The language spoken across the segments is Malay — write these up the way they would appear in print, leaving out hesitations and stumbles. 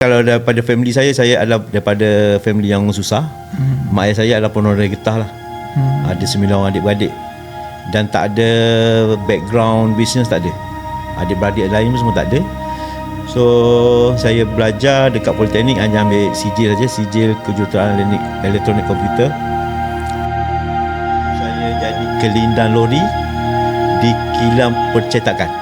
Kalau daripada family saya adalah daripada family yang susah. Mak ayah saya adalah penolong getah lah. Ada 9 orang adik-beradik. Dan tak ada background bisnes, tak ada. Adik-beradik lain pun semua tak ada. So saya belajar dekat Politeknik, hanya ambil sijil saja, sijil kejuruteraan elektronik komputer. Saya jadi kelindan lori di kilang percetakan.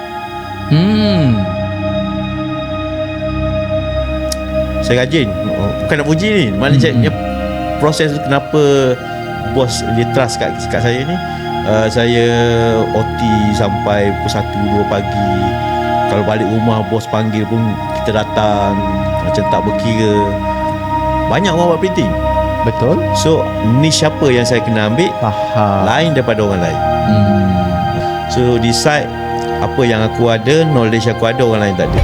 Saya rajin. Bukan nak puji ni, maknanya proses kenapa bos dia trust kat saya ni. Saya OT sampai pukul 1-2 pagi. Kalau balik rumah bos panggil pun kita datang, macam tak berkira. Banyak orang buat printing. Betul. So niche apa yang saya kena ambil lain daripada orang lain. So decide apa yang aku ada, knowledge aku ada, orang lain tak ada.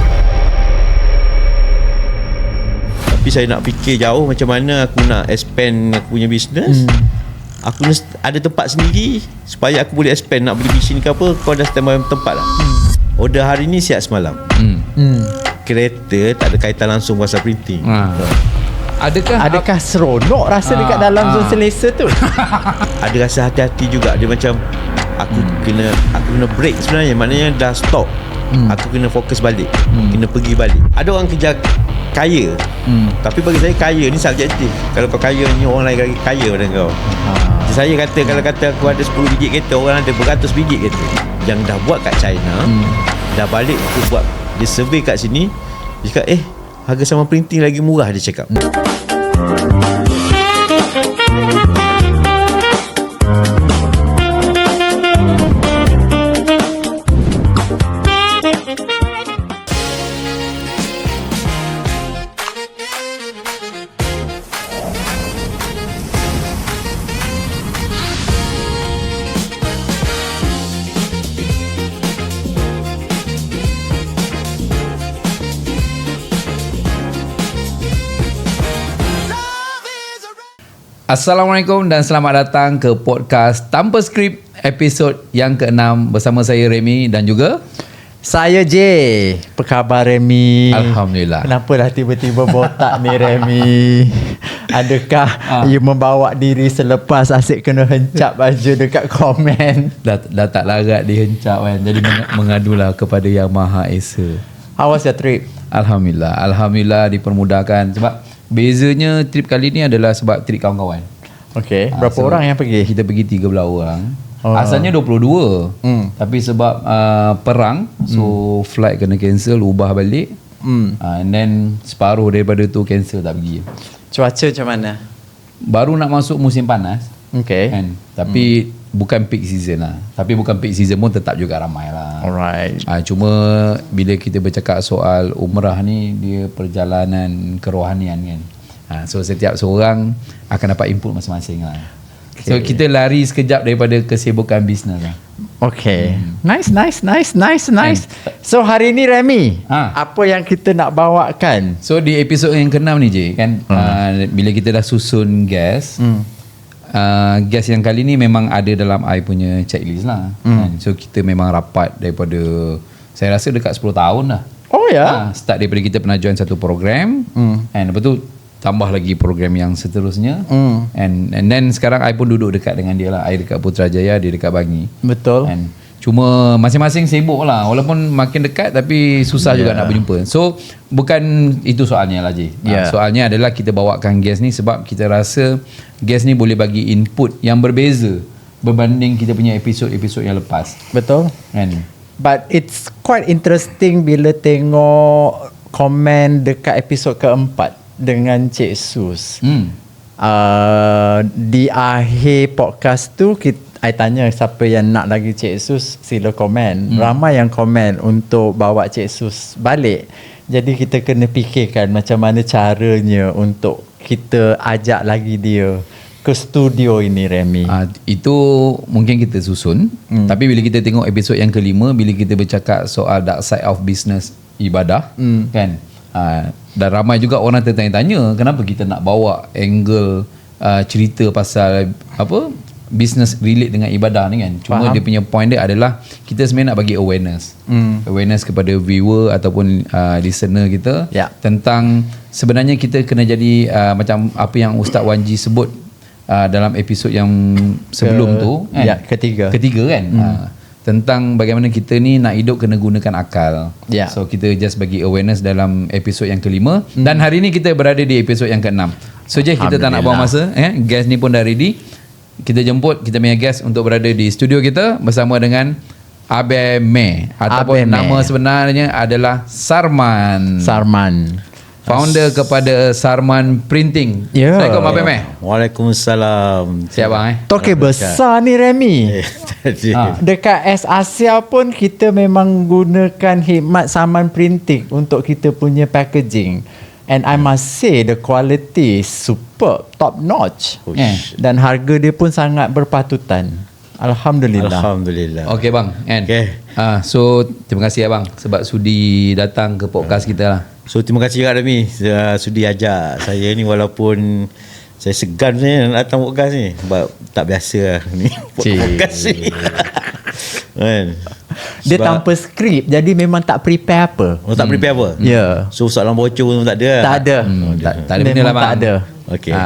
Tapi saya nak fikir jauh macam mana aku nak expand aku punya business. Aku ada tempat sendiri supaya aku boleh expand. Nak beli mesin ke apa, kau dah standby tempat lah. Order hari ni siap semalam. Kereta tak ada kaitan langsung pasal printing. Adakah seronok rasa dekat dalam zon selesa tu? Ada rasa hati-hati juga. Dia macam aku kena break sebenarnya. Maknanya dah stop. Aku kena fokus balik. Kena pergi balik. Ada orang kerja kaya, tapi bagi saya kaya ni subjektif. Kalau kau kaya ni, orang lain lagi kaya pada kau. Saya kata, kalau kata aku ada 10 biji kereta, orang ada beratus biji kereta yang dah buat kat China, dah balik aku buat. Dia survey kat sini, dia cakap harga sama printing lagi murah, dia cakap. Assalamualaikum dan selamat datang ke podcast Tanpa Skrip episod yang ke-6 bersama saya Remy dan juga saya J. Apa khabar Remy? Alhamdulillah. Kenapa dah tiba-tiba botak ni Remy? Adakah you membawa diri selepas asyik kena hencap baju dekat komen? Dah tak larat dihencap kan. Jadi mengadulah kepada Yang Maha Esa. How was your trip? Alhamdulillah dipermudahkan. Sebab bezanya trip kali ni adalah sebab trip kawan-kawan. Okay. Berapa orang yang pergi? Kita pergi 13 orang. Asalnya 22. Tapi sebab perang, so flight kena cancel, ubah balik. And then separuh daripada tu cancel, tak pergi. Cuaca macam mana? Baru nak masuk musim panas. Okay. Kan? Tapi bukan peak season lah. Tapi bukan peak season pun tetap juga ramai lah. Alright. Cuma bila kita bercakap soal umrah ni, dia perjalanan kerohanian kan. So setiap seorang akan dapat input masing-masing lah. Okay. So kita lari sekejap daripada kesibukan bisnes lah. Okay. Nice. So hari ni Remy, apa yang kita nak bawakan? So di episod yang ke-6 ni je kan, bila kita dah susun guest, guest yang kali ni memang ada dalam I punya checklist lah. So kita memang rapat daripada, saya rasa dekat 10 tahun lah. Oh ya? Start daripada kita pernah join satu program, and lepas tu tambah lagi program yang seterusnya, and then sekarang I pun duduk dekat dengan dia lah. I dekat Putrajaya, dia dekat Bangi. Betul. And cuma masing-masing sibuk lah. Walaupun makin dekat tapi susah juga nak berjumpa. So bukan itu soalnya lah Ji. Soalnya adalah kita bawakan guest ni sebab kita rasa guest ni boleh bagi input yang berbeza berbanding kita punya episod-episod yang lepas. Betul. And but it's quite interesting bila tengok komen dekat episod keempat dengan Cik Sus. Di akhir podcast tu I tanya siapa yang nak lagi Cik Sus, sila komen. Ramai yang komen untuk bawa Cik Sus balik. Jadi kita kena fikirkan macam mana caranya untuk kita ajak lagi dia ke studio ini Remy. Itu mungkin kita susun. Tapi bila kita tengok episod yang ke-5, bila kita bercakap soal dark side of business ibadah, kan, dan ramai juga orang tertanya-tanya kenapa kita nak bawa angle cerita pasal apa business relate dengan ibadah ni kan. Cuma dia punya point dia adalah kita sebenarnya nak bagi awareness. Awareness kepada viewer ataupun listener kita tentang sebenarnya kita kena jadi macam apa yang Ustaz Wanji sebut dalam episod yang sebelum tu kan? Ketiga kan. Tentang bagaimana kita ni nak hidup kena gunakan akal. So kita just bagi awareness dalam episod yang kelima dan hari ni kita berada di episod yang keenam. So je kita tak nak buang masa, guest ni pun dah ready. Kita jemput kita punya guest untuk berada di studio kita bersama dengan Abeme ataupun nama sebenarnya adalah Sarman. Founder kepada Sarman Printing. Assalamualaikum Abeme. Waalaikumsalam. Siap bang Toke besar ni Remy. Dekat Asia pun kita memang gunakan khidmat Sarman Printing untuk kita punya packaging. And I must say the quality is superb, top notch. Dan harga dia pun sangat berpatutan. Alhamdulillah. Okey bang kan. So terima kasih abang sebab sudi datang ke podcast kita lah. So terima kasih juga Remy sudi ajak saya ni, walaupun saya segan sebenarnya nak datang podcast ni sebab tak biasa lah ni podcast ni. Dia tanpa skrip, jadi memang tak prepare apa. Tak prepare apa? So soalan bocor pun tak ada. Tak ada. Tak ada benda lah bang. Tak ada.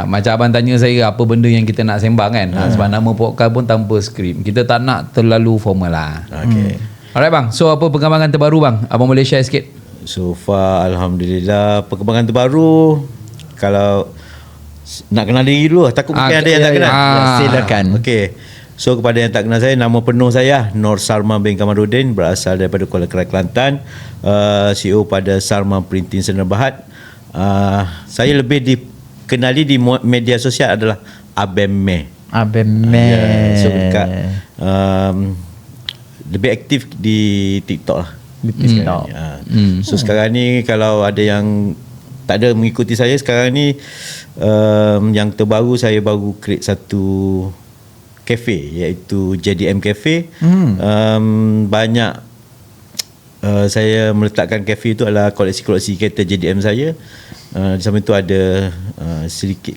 Macam abang tanya saya apa benda yang kita nak sembang kan. Sebab nama podcast pun tanpa skrip. Kita tak nak terlalu formal lah. Alright bang. So apa perkembangan terbaru bang? Abang boleh share sikit? So far alhamdulillah perkembangan terbaru, kalau nak kenal diri dulu, takut mungkin ada yang tak kenal. Silakan. Okey. So kepada yang tak kenal saya, nama penuh saya Nur Sarman bin Kamaruddin, berasal daripada Kuala Kerai, Kelantan. CEO pada Sarman Printing Sdn Bhd. Saya lebih dikenali di media sosial adalah Abeme. So dekat lebih aktif di TikTok lah. So sekarang ni kalau ada yang tak ada mengikuti saya sekarang ni, yang terbaru saya baru create satu cafe iaitu JDM Cafe. Banyak saya meletakkan cafe itu adalah koleksi-koleksi kereta JDM saya. Di samping itu ada sedikit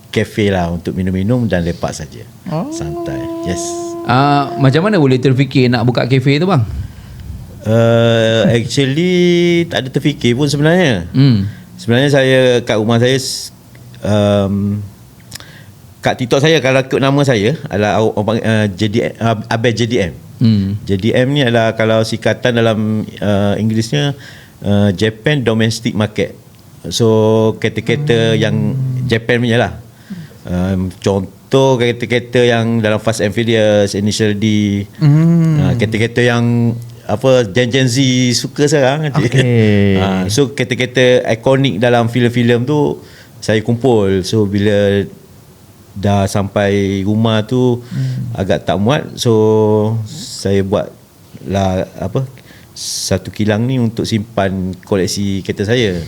cafe lah untuk minum-minum dan lepak saja. Santai. Yes. Macam mana boleh terfikir nak buka cafe tu bang? Actually tak ada terfikir pun sebenarnya. Sebenarnya saya kat rumah saya, kat TikTok saya kalau ikut nama saya adalah Abel JDM. JDM ni adalah kalau singkatan dalam Inggerisnya Japan Domestic Market. So kereta-kereta yang Japan punya lah. Contoh kereta-kereta yang dalam Fast and Furious, Initial D, kereta-kereta yang apa Gen Z suka sekarang. So kereta-kereta ikonik dalam filem-filem tu saya kumpul. So bila dah sampai rumah tu agak tak muat, so saya buat lah satu kilang ni untuk simpan koleksi kereta saya.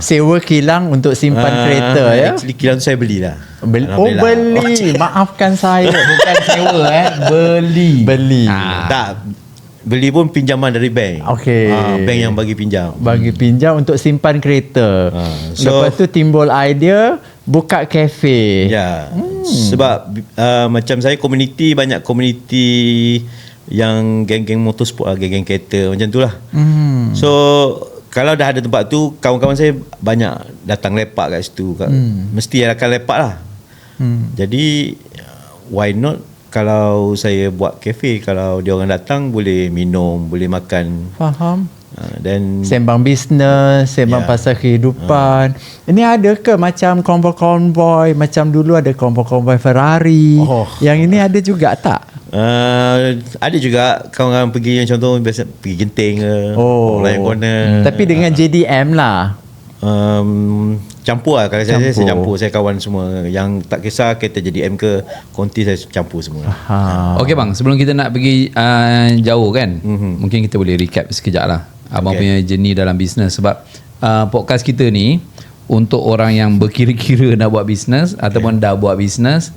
Sewa kilang untuk simpan kereta ya. Actually kilang tu saya belilah. Beli. Maafkan saya, bukan sewa beli. Tak, beli pun pinjaman dari bank. Bank yang bagi pinjam. Untuk simpan kereta. Lepas tu timbul idea buka kafe. Sebab macam saya banyak komuniti yang geng-geng motorsport lah, geng-geng kereta macam tu lah. So kalau dah ada tempat tu, kawan-kawan saya banyak datang lepak kat situ. Mesti akan lepak lah. Jadi why not kalau saya buat kafe, kalau dia orang datang boleh minum, boleh makan. Faham. Dan sembang bisnes, sembang pasal kehidupan. Ini ada ke macam konvoi-konvoi, macam dulu ada konvoi-konvoi Ferrari. Yang ini ada juga tak? Ada juga kawan-kawan pergi, yang contoh biasa pergi Genting ke, lain corner. Tapi dengan JDM lah. Campur lah. Kalau saya campur. Saya kawan semua. Yang tak kisah kereta JDM ke konti, saya campur semua. Okey bang, sebelum kita nak pergi jauh kan, mungkin kita boleh recap sekejap lah abang punya journey dalam bisnes. Sebab podcast kita ni untuk orang yang berkira-kira nak buat bisnes ataupun dah buat bisnes.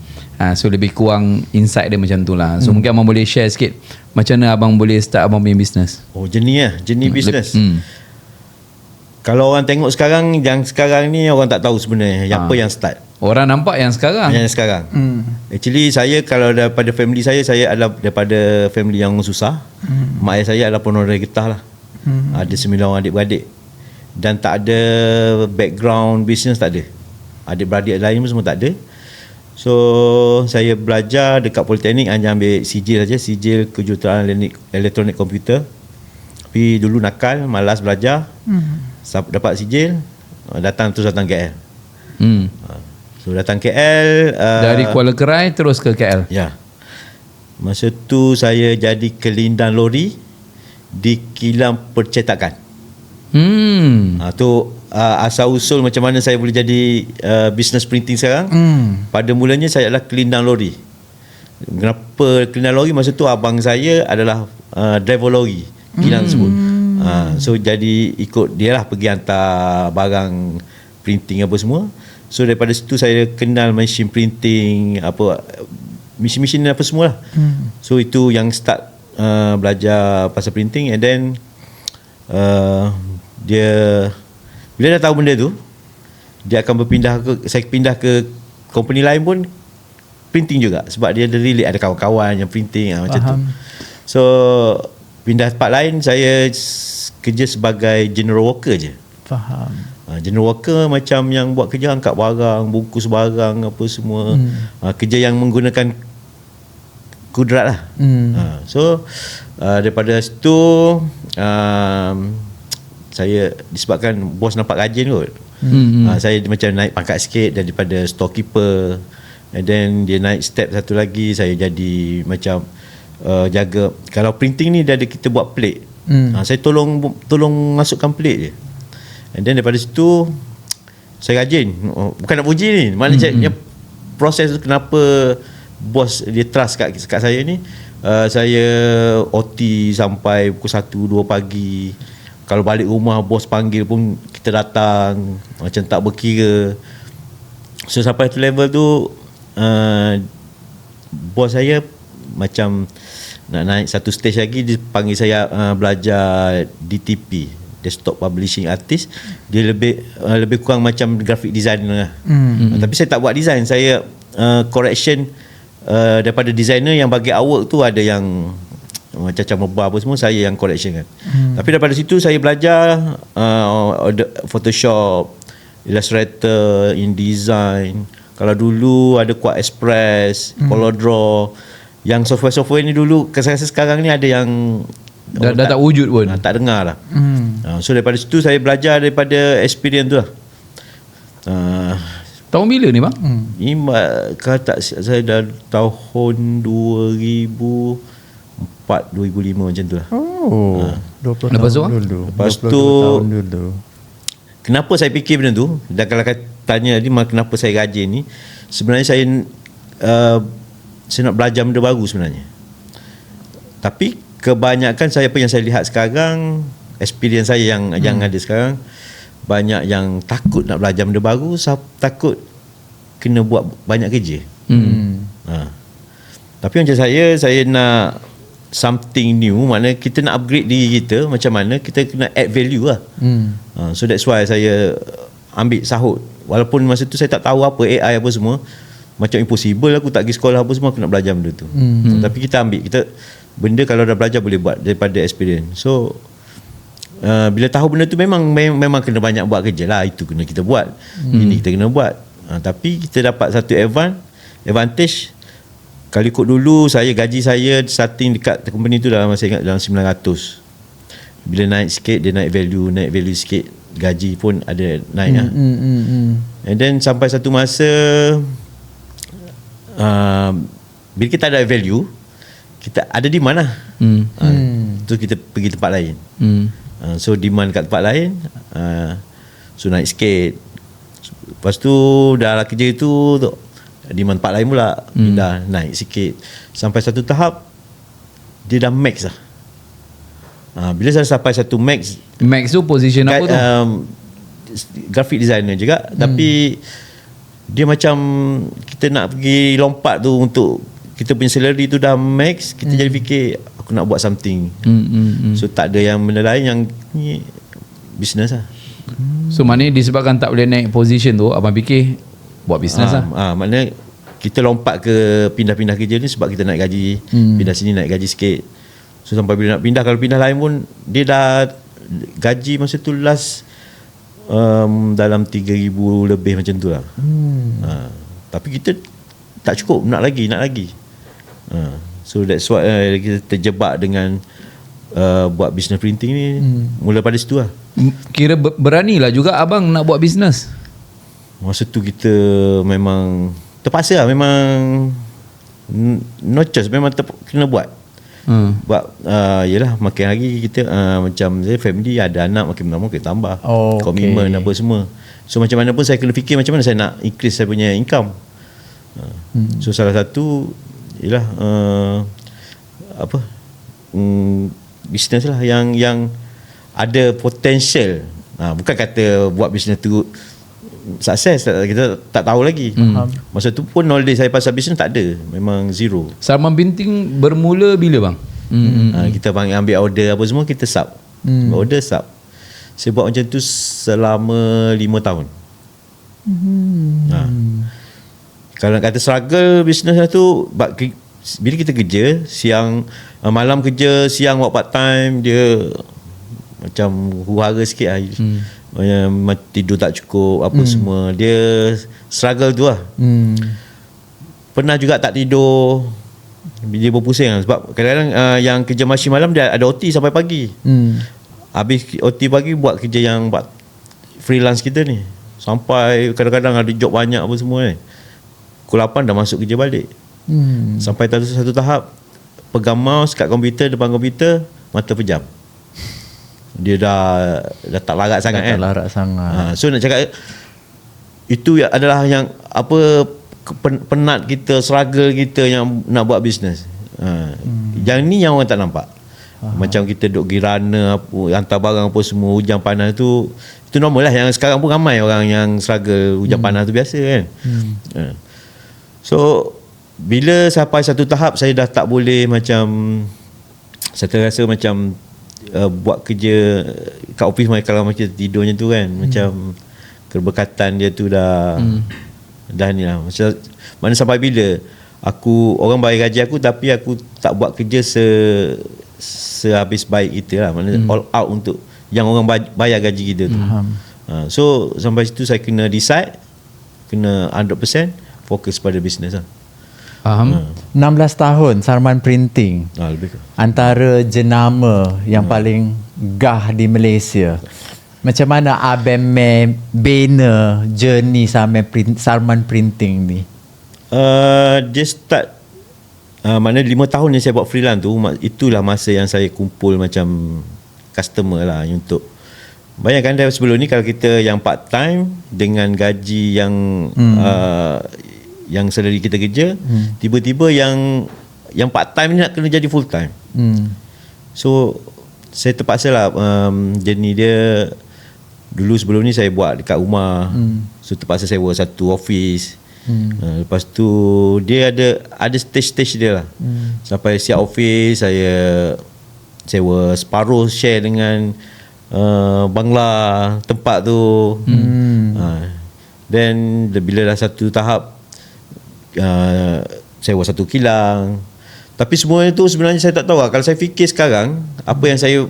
So lebih kurang insight dia macam tu lah. So mungkin abang boleh share sikit macam mana abang boleh start abang punya bisnes. Journey lah. Journey bisnes. Kalau orang tengok sekarang, yang sekarang ni orang tak tahu sebenarnya apa yang start. Orang nampak yang sekarang. Yang sekarang. Actually saya kalau daripada family saya adalah daripada family yang susah. Mak ayah saya adalah penoreh getah lah. Ada 9 orang adik-beradik. Dan tak ada background business, tak ada. Adik-beradik lain pun semua tak ada. So saya belajar dekat Politeknik hanya ambil sijil saja, sijil kejuruteraan elektronik komputer. Tapi dulu nakal, malas belajar. Dapat sijil, datang KL. So datang KL Dari Kuala Kerai terus ke KL. Ya. Masa tu saya jadi kelindan lori di kilang percetakan. Tu asal usul macam mana saya boleh jadi business printing sekarang. Pada mulanya saya adalah kelindan lori. Kenapa kelindan lori? Masa tu abang saya adalah driver lori kilang tersebut. So jadi ikut dia lah pergi hantar barang printing apa semua. So daripada situ saya kenal mesin printing, apa mesin-mesin apa semua lah. So itu yang start belajar pasal printing. And then dia bila dah tahu benda tu, dia akan saya pindah ke company lain pun printing juga, sebab dia really ada kawan-kawan yang printing macam tu. So pindah tempat lain, saya kerja sebagai general worker je. Faham. General worker macam yang buat kerja angkat barang, bungkus barang apa semua. Kerja yang menggunakan kudrat lah. So daripada situ saya disebabkan bos nampak rajin kot. Saya macam naik pangkat sikit daripada storekeeper. And then dia naik step satu lagi, saya jadi macam jaga. Kalau printing ni dia ada, kita buat plate. Saya tolong masukkan plate je. And then daripada situ saya rajin. Bukan nak puji ni, maknanya proses tu kenapa bos dia trust kat saya ni. Saya OT sampai pukul 1-2 pagi. Kalau balik rumah bos panggil pun kita datang, macam tak berkira. So sampai tu level tu bos saya macam nak naik satu stage lagi, dia panggil saya belajar DTP, Desktop Publishing Artist. Dia lebih kurang macam graphic designer lah. Tapi saya tak buat design, saya correction daripada designer yang bagi artwork tu, ada yang macam membar apa semua, saya yang correction kan. Tapi daripada situ saya belajar Photoshop, Illustrator, InDesign. Kalau dulu ada Quad Express, ColorDraw. Yang software-software ni dulu, saya rasa sekarang ni ada yang dah tak wujud pun. Tak dengar lah. So daripada situ saya belajar daripada experience tu lah. Tahun bila ni bang? Ni kalau tak saya dah tahun 2004, 2005 macam tu lah. 20 Lepas tu? tahun dulu. Lepas 22 tu, tahun dulu. kenapa saya fikir benda tu? Dan kalau tanya tadi kenapa saya rajin ni, sebenarnya saya nak belajar benda baru sebenarnya. Tapi kebanyakan apa yang saya lihat sekarang, experience saya yang ada sekarang, banyak yang takut nak belajar benda baru, takut kena buat banyak kerja. Tapi macam saya nak something new, maknanya kita nak upgrade diri kita, macam mana kita kena add value lah. So that's why saya ambil sahut. Walaupun masa tu saya tak tahu apa AI apa semua, macam impossible aku tak pergi sekolah apa semua, aku nak belajar benda tu. Tapi kita ambil, benda kalau dah belajar boleh buat daripada experience. So bila tahu benda tu memang kena banyak buat kerja lah. Itu kena kita buat, ini kita kena buat. Tapi kita dapat satu advantage. Kalau ikut dulu, gaji saya starting dekat company tu dalam, saya ingat dalam 900. Bila naik sikit, dia naik value sikit, gaji pun ada naik lah. And then sampai satu masa, bila kita ada value, kita ada demand lah. Tu kita pergi tempat lain. So demand kat tempat lain, so naik sikit. Lepas tu dah kerja itu, demand tempat lain pula, dah naik sikit. Sampai satu tahap dia dah max lah. Bila saya sampai satu max tu position apa tu? Graphic designer juga. Tapi dia macam kita nak pergi lompat tu, untuk kita punya salary tu dah max, kita jadi fikir aku nak buat something. So tak ada yang benda lain, yang ni business lah. So maknanya disebabkan tak boleh naik position tu, abang fikir buat bisnes lah. Maknanya kita lompat ke pindah-pindah kerja ni sebab kita naik gaji. Pindah sini naik gaji sikit. So sampai bila nak pindah, kalau pindah lain pun dia dah gaji masa tu last dalam 3,000 lebih macam tu lah. Tapi kita tak cukup, nak lagi. So that's why kita terjebak dengan buat business printing ni. Mula pada situ lah. Kira beranilah juga abang nak buat bisnes. Masa tu kita memang terpaksa lah, memang no choice, memang kena buat. Buat yelah, makin lagi kita macam saya family ada anak, makin lama kita tambah komitmen apa semua. So macam mana pun saya kena fikir macam mana saya nak increase saya punya income. So salah satu ialah bisnes lah yang ada potential. Bukan kata buat bisnes tu sukses, kita tak tahu lagi. Masa tu pun knowledge saya pasal bisnes tak ada, memang zero. Sarman Printing bermula bila bang? Kita ambil order apa semua, kita sub. Order sub. Saya buat macam tu selama 5 tahun. Kalau kata struggle bisnes tu, bila kita kerja siang, malam kerja, siang buat part time, dia macam huru-hara sikit lah. Tidur tak cukup apa semua, dia struggle tu lah. Pernah juga tak tidur, dia berpusing lah. Sebab kadang-kadang yang kerja masyarakat malam dia ada OT sampai pagi. Habis OT pagi buat kerja yang buat freelance kita ni, sampai kadang-kadang ada job banyak apa semua kan. Pukul 8 dah masuk kerja balik. Sampai satu tahap pegang mouse kat komputer, depan komputer, mata pejam. Dia dah tak larat sangat kan. So nak cakap itu adalah yang penat kita, struggle kita yang nak buat bisnes. Yang ni yang orang tak nampak. Macam kita duk girana apa, hantar barang apa semua, hujan panas tu, itu normal lah. Yang sekarang pun ramai orang yang struggle hujan panas tu, biasa kan. So bila sampai satu tahap saya dah tak boleh, macam saya terasa macam buat kerja kat office, kalau macam tidurnya tu kan, macam keberkatan dia tu dah ni lah. Macam mana sampai bila orang bayar gaji aku tapi aku tak buat kerja sehabis baik kita lah. Mana all out untuk yang orang bayar gaji kita tu. So sampai situ saya kena decide, kena 100% fokus pada bisnes lah. Faham. 16 tahun Sarman Printing. Lebih ke. Antara jenama yang paling gah di Malaysia. Macam mana abang bina journey Sarman Printing ni? Dia start mana 5 tahun yang saya buat freelance tu, itulah masa yang saya kumpul macam customer lah untuk. Bayangkan dari sebelum ni kalau kita yang part time dengan gaji yang salary kita kerja, tiba-tiba yang part time ni nak kena jadi full time. So saya terpaksa lah journey dia. Dulu sebelum ni saya buat dekat rumah, so terpaksa sewa satu office. Lepas tu dia ada stage-stage dia lah. Sampai siap office, saya sewa separuh share dengan bangla tempat tu. Then bila dah satu tahap sewa satu kilang. Tapi semua itu sebenarnya saya tak tahu lah. Kalau saya fikir sekarang, apa yang saya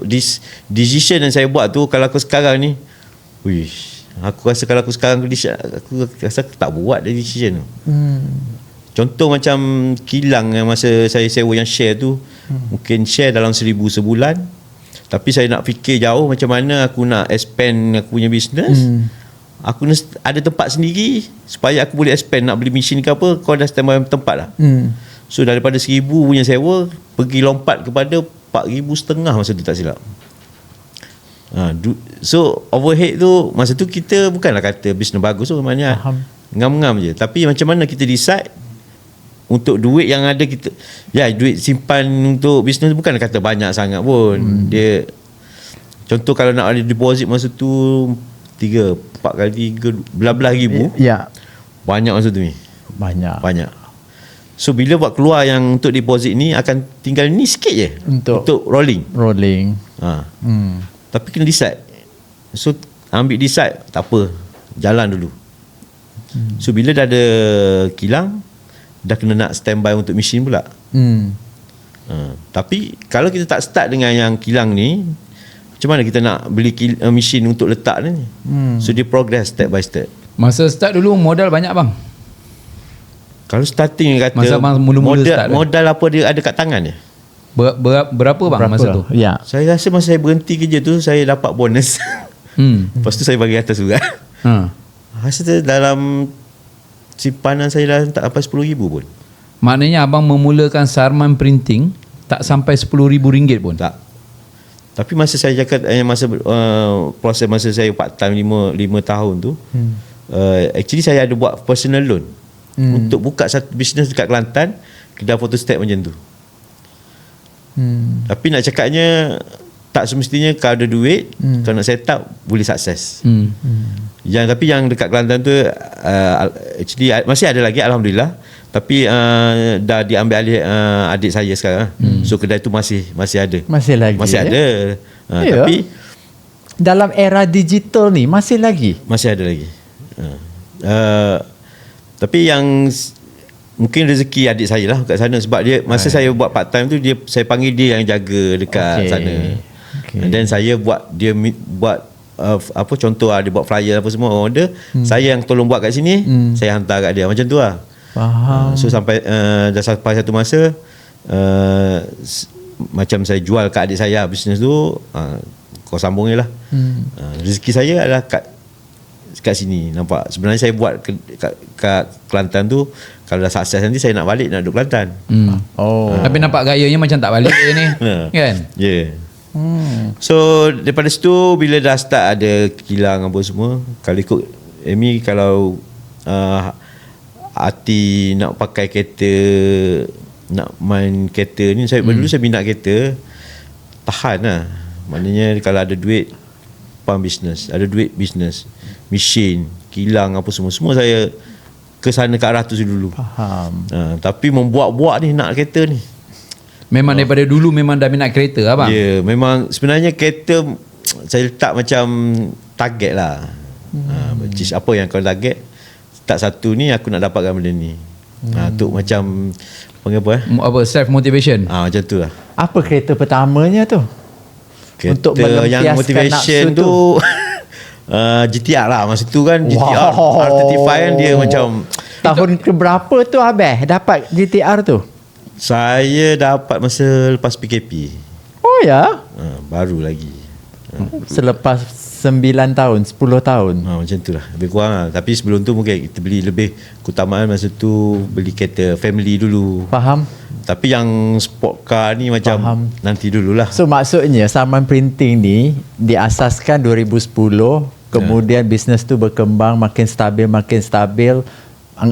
decision yang saya buat tu, kalau aku sekarang ni, aku rasa kalau aku sekarang aku rasa aku tak buat decision tu. Contoh macam kilang yang masa saya sewa yang share tu, mungkin share dalam 1,000 sebulan. Tapi saya nak fikir jauh macam mana aku nak expand aku punya bisnes. Aku ada tempat sendiri supaya aku boleh expand. Nak beli mesin ke apa, kau dah standby tempat lah. So daripada 1,000 punya sewa, pergi lompat kepada 4,500 masa tu tak silap. So overhead tu, masa tu kita bukanlah kata bisnes bagus tu, maknanya ngam-ngam je. Tapi macam mana kita decide untuk duit yang ada kita, duit simpan untuk bisnes bukan kata banyak sangat pun. Dia contoh kalau nak ada deposit masa tu 3-4 kali 3 ribu. Banyak masa tu ni. Banyak. So bila buat keluar yang untuk deposit ni, akan tinggal ni sikit je untuk rolling. Tapi kena decide. So ambil decide, tak apa, jalan dulu. So bila dah ada kilang, dah kena nak standby untuk mesin pula. Tapi kalau kita tak start dengan yang kilang ni, macam mana kita nak beli mesin untuk letak ni? So dia progress step by step. Masa start dulu modal banyak bang? Kalau starting kata Masa mula-mula start modal apa dia ada kat tangan dia? Berapa bang masa tu? Ya. Saya rasa masa saya berhenti kerja tu, saya dapat bonus. Lepas tu saya bagi atas juga. Rasa dalam simpanan saya dah tak sampai RM10,000 pun. Maknanya abang memulakan Sarman Printing tak sampai RM10,000 pun? Tak. Tapi masa saya cakap masa proses masa saya part time 5 tahun tu, actually saya ada buat personal loan untuk buka satu bisnes dekat Kelantan, kedai photostat macam tu. Tapi nak cakapnya tak semestinya kalau ada duit, kalau nak set up boleh sukses. Tapi yang dekat Kelantan tu actually masih ada lagi, alhamdulillah. Tapi dah diambil alih adik saya sekarang. So kedai tu masih ada. Masih lagi. Masih ada. Tapi dalam era digital ni masih lagi. Masih ada lagi. Tapi yang mungkin rezeki adik saya lah kat sana, sebab dia masa saya buat part time tu, saya panggil dia yang jaga dekat sana. And then saya buat apa contoh dia buat flyer apa semua order, saya yang tolong buat kat sini, saya hantar kat dia macam tu lah. Faham. So sampai dah sampai satu masa macam saya jual kat adik saya bisnes tu, kau sambung je lah. Rezeki saya adalah kat sini, nampak. Sebenarnya saya buat kat Kelantan tu, kalau dah sukses nanti saya nak balik, nak duduk Kelantan. Tapi nampak gayanya macam tak balik ni. Kan? Ya. So daripada situ, bila dah start ada kilang apa semua, kalau ikut Amy, kalau hati nak pakai kereta, nak main kereta ni, saya dulu saya minat kereta, tahan lah. Maknanya kalau ada duit, pump business, ada duit business, mesin, kilang apa semua saya ke sana ke arah tu dulu. Faham. Tapi membuat-buat ni nak kereta ni, memang daripada dulu memang dah minat kereta abang? Ya, memang sebenarnya kereta saya letak macam target lah. Apa yang kau target, tak satu ni aku nak dapatkan benda ni. Untuk macam panggil apa self motivation. Macam tu lah. Apa kereta pertamanya tu? Kereta untuk yang motivation tu GTR lah. Masa tu kan GTR R35 kan, dia macam tahun keberapa tu Abeh dapat GTR tu? Saya dapat masa lepas PKP. Oh ya? Baru lagi. Selepas 9 tahun, 10 tahun. Macam tu lah, lebih kurang lah. Tapi sebelum tu mungkin kita beli lebih, keutamaan masa tu beli kereta family dulu. Faham. Tapi yang sport car ni macam Faham. nanti dululah. So maksudnya Sarman Printing ni diasaskan 2010, kemudian bisnes tu berkembang makin stabil,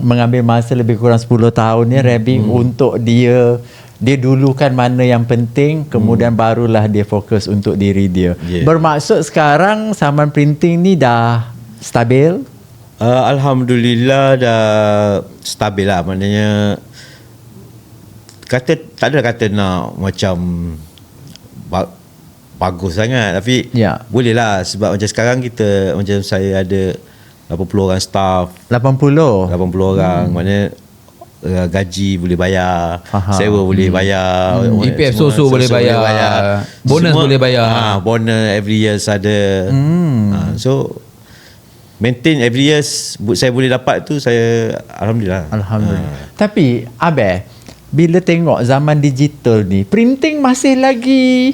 mengambil masa lebih kurang 10 tahun ni Rabbing untuk dia dulukan mana yang penting, kemudian barulah dia fokus untuk diri dia. Bermaksud sekarang Sarman Printing ni dah stabil? Alhamdulillah dah stabil lah. Maknanya tak ada kata nak macam bagus sangat, tapi boleh lah. Sebab macam sekarang kita, macam saya ada 80 orang staff. 80 orang. Maknanya gaji boleh bayar, sewa boleh bayar, EPF so boleh bayar, bonus semua, boleh bayar. Bonus every year ada. So maintain every year saya boleh dapat tu, saya Alhamdulillah. Tapi Abeh, bila tengok zaman digital ni, printing masih lagi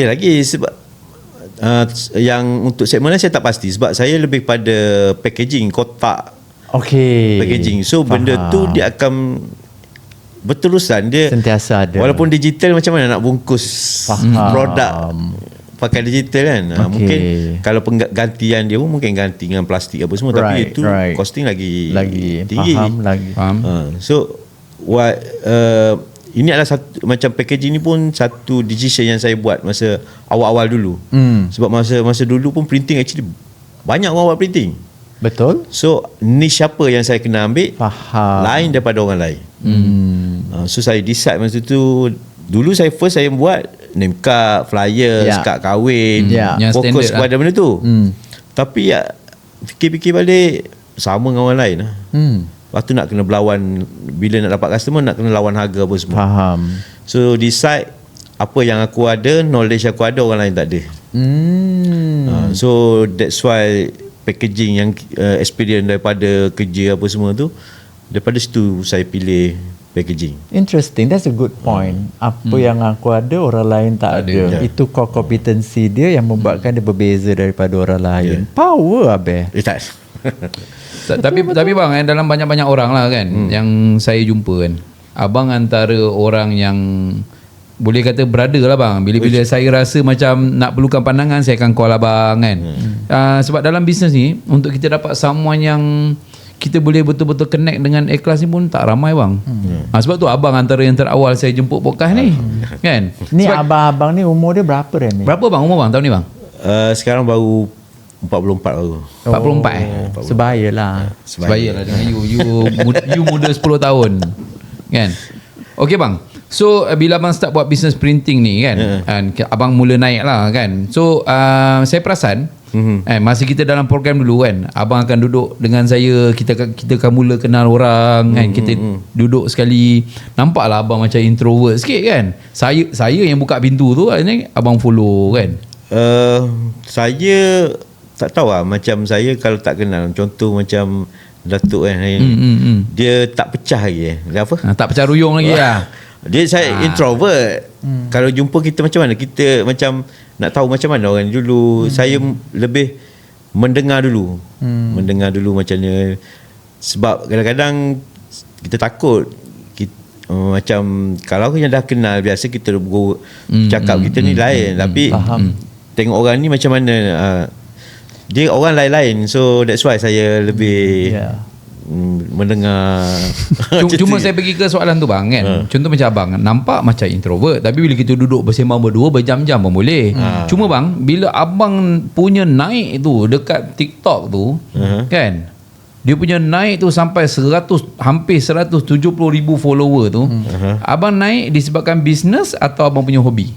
lagi sebab yang untuk segmen saya tak pasti, sebab saya lebih pada packaging, kotak. Packaging. So benda tu dia akan berterusan, dia sentiasa ada. Walaupun digital, macam mana nak bungkus produk pakai digital kan. Mungkin kalau penggantian dia pun mungkin ganti dengan plastik apa semua, tapi itu costing lagi tinggi. So ini adalah satu, macam packaging ni pun satu decision yang saya buat masa awal-awal dulu. Sebab masa dulu pun printing actually banyak orang buat printing. Betul. So niche apa yang saya kena ambil lain daripada orang lain. So saya decide masa tu, dulu saya buat name card, flyers, kad kahwin, Yang fokus standard kepada benda tu. Tapi ya, fikir-fikir balik sama dengan orang lain lah. Lepas tu nak kena berlawan, bila nak dapat customer nak kena lawan harga apa semua. Faham. So decide apa yang aku ada, knowledge aku ada, orang lain tak ada. So that's why packaging yang experience daripada kerja apa semua tu, daripada situ saya pilih packaging. Interesting, that's a good point. Apa yang aku ada orang lain tak ada. Itu core competency dia yang membuatkan dia berbeza daripada orang lain. Power Abel. Tak. Tapi bang, dalam banyak-banyak orang lah kan yang saya jumpa kan, abang antara orang yang boleh kata brother lah bang. Bila-bila saya rasa macam nak perlukan pandangan, saya akan call abang kan. Sebab dalam bisnes ni, untuk kita dapat someone yang kita boleh betul-betul connect dengan ikhlas ni pun tak ramai bang. Sebab tu abang antara yang terawal saya jemput podcast ni kan. Ni abang-abang ni umur dia berapa dah ni? Berapa bang umur bang tahun ni bang? Sekarang baru 44 baru. 44 Sebayalah. Sebayalah dengan you muda 10 tahun kan. Okey bang, so bila abang start buat business printing ni kan, abang mula naik lah kan. So saya perasan masa kita dalam program dulu kan, abang akan duduk dengan saya, kita akan mula kenal orang kan. Kita duduk sekali, nampaklah abang macam introvert sikit kan. Saya yang buka pintu tu, abang follow kan. Saya tak tahu lah, macam saya kalau tak kenal, contoh macam Datuk kan, dia tak pecah lagi. Dia apa? Tak pecah ruyung lagi lah. Dia saya introvert. Kalau jumpa kita macam mana, kita macam nak tahu macam mana orang dulu. Saya lebih mendengar dulu. Mendengar dulu macam mana. Sebab kadang-kadang kita takut macam kalau yang dah kenal biasa kita cakap kita ni lain, tapi tengok orang ni macam mana, dia orang lain-lain. So that's why saya lebih mendengar. Cuma saya pergi ke soalan tu bang kan. Contoh macam abang nampak macam introvert, tapi bila kita duduk bersembang berdua berjam-jam pun boleh. Cuma bang, bila abang punya naik tu dekat TikTok tu kan, dia punya naik tu sampai 100, hampir 170,000 follower tu, abang naik disebabkan bisnes atau abang punya hobi?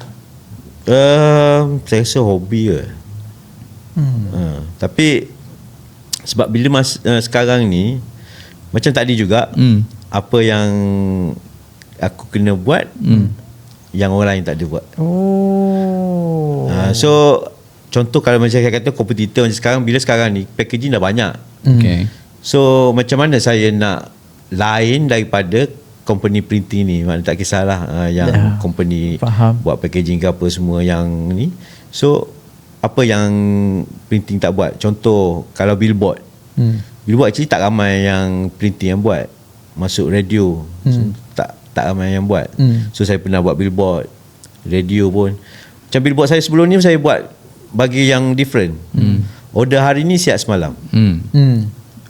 Saya rasa hobi ke. Tapi sebab bila sekarang ni macam tadi juga, apa yang aku kena buat yang orang lain tak ada buat. So contoh kalau macam saya kata kompetitor macam sekarang, bila sekarang ni packaging dah banyak. So macam mana saya nak lain daripada company printing ni? Mana tak kisahlah yang company buat packaging ke apa semua yang ni. So apa yang printing tak buat? Contoh kalau billboard. Billboard actually tak ramai yang printing yang buat. Masuk radio, tak ramai yang buat. So saya pernah buat billboard, radio pun. Macam billboard saya sebelum ni saya buat bagi yang different. Order hari ni siap semalam.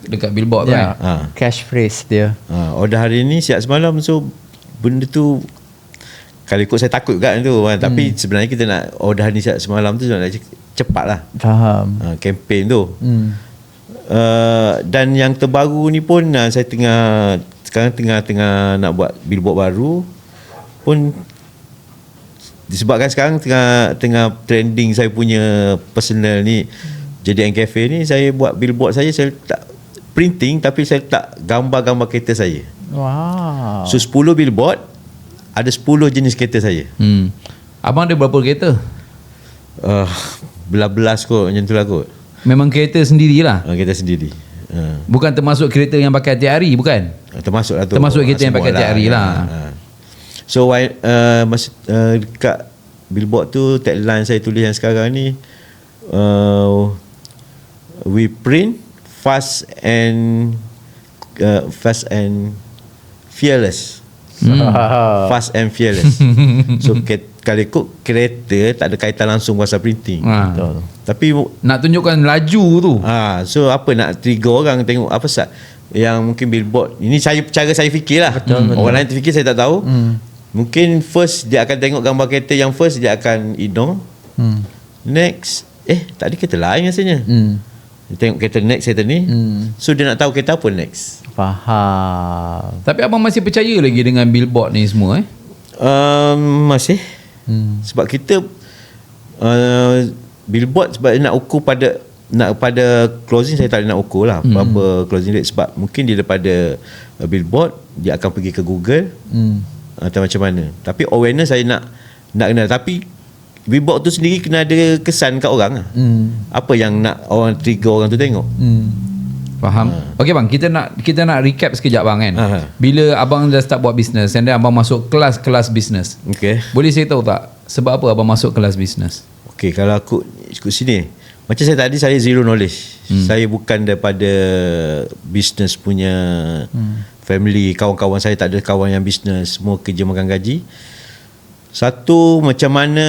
Dekat billboard tu kan. Cash phrase dia. Order hari ni siap semalam. So benda tu kalau ikut saya takut kan tu, tapi sebenarnya kita nak order hari ni siap semalam tu nak cepat lah. Faham. Campaign tu. Dan yang terbaru ni pun saya sekarang tengah nak buat billboard baru pun, disebabkan sekarang tengah trending saya punya personal ni JDN Cafe ni. Saya buat billboard saya letak printing, tapi saya letak gambar-gambar kereta saya. Wow. So 10 billboard ada 10 jenis kereta saya. Abang ada berapa kereta? Belas kot, macam tu lah kot. Memang kereta sendirilah. Kereta sendiri. Bukan termasuk kereta yang pakai tiap hari, bukan? Termasuk lah tu. Termasuk kereta yang pakai tiap hari lah. So masa dekat billboard tu, tagline saya tulis yang sekarang ni, we print fast and fearless. Fast and fearless. So kalau ikut kereta tak ada kaitan langsung pasal printing. Betul. Tapi nak tunjukkan laju tu. So apa nak trigger orang tengok apa sah yang mungkin billboard. Ini cara saya fikir lah. Betul. Orang lain terfikir saya tak tahu. Mungkin first dia akan tengok gambar kereta yang first, dia akan ignore. Next, tak ada kereta lain rasanya. Dia tengok kereta next kereta ni. So dia nak tahu kereta apa next. Faham. Tapi abang masih percaya lagi dengan billboard ni semua? Masih. Sebab kita billboard sebab nak ukur pada closing, saya tak nak ukur lah berapa closing rate, sebab mungkin dia daripada billboard dia akan pergi ke Google atau macam mana. Tapi awareness saya nak kenal. Tapi billboard tu sendiri kena ada kesan kat orang lah. Apa yang nak orang trigger orang tu tengok. Faham. Okey bang, kita nak recap sekejap bang kan. Bila abang dah start buat bisnes and then abang masuk kelas bisnes. Okey. Boleh saya tahu tak sebab apa abang masuk kelas bisnes? Okey, kalau aku ikut sini, macam saya tadi, saya zero knowledge. Saya bukan daripada bisnes punya family, kawan-kawan saya tak ada kawan yang bisnes, semua kerja makan gaji. Satu, macam mana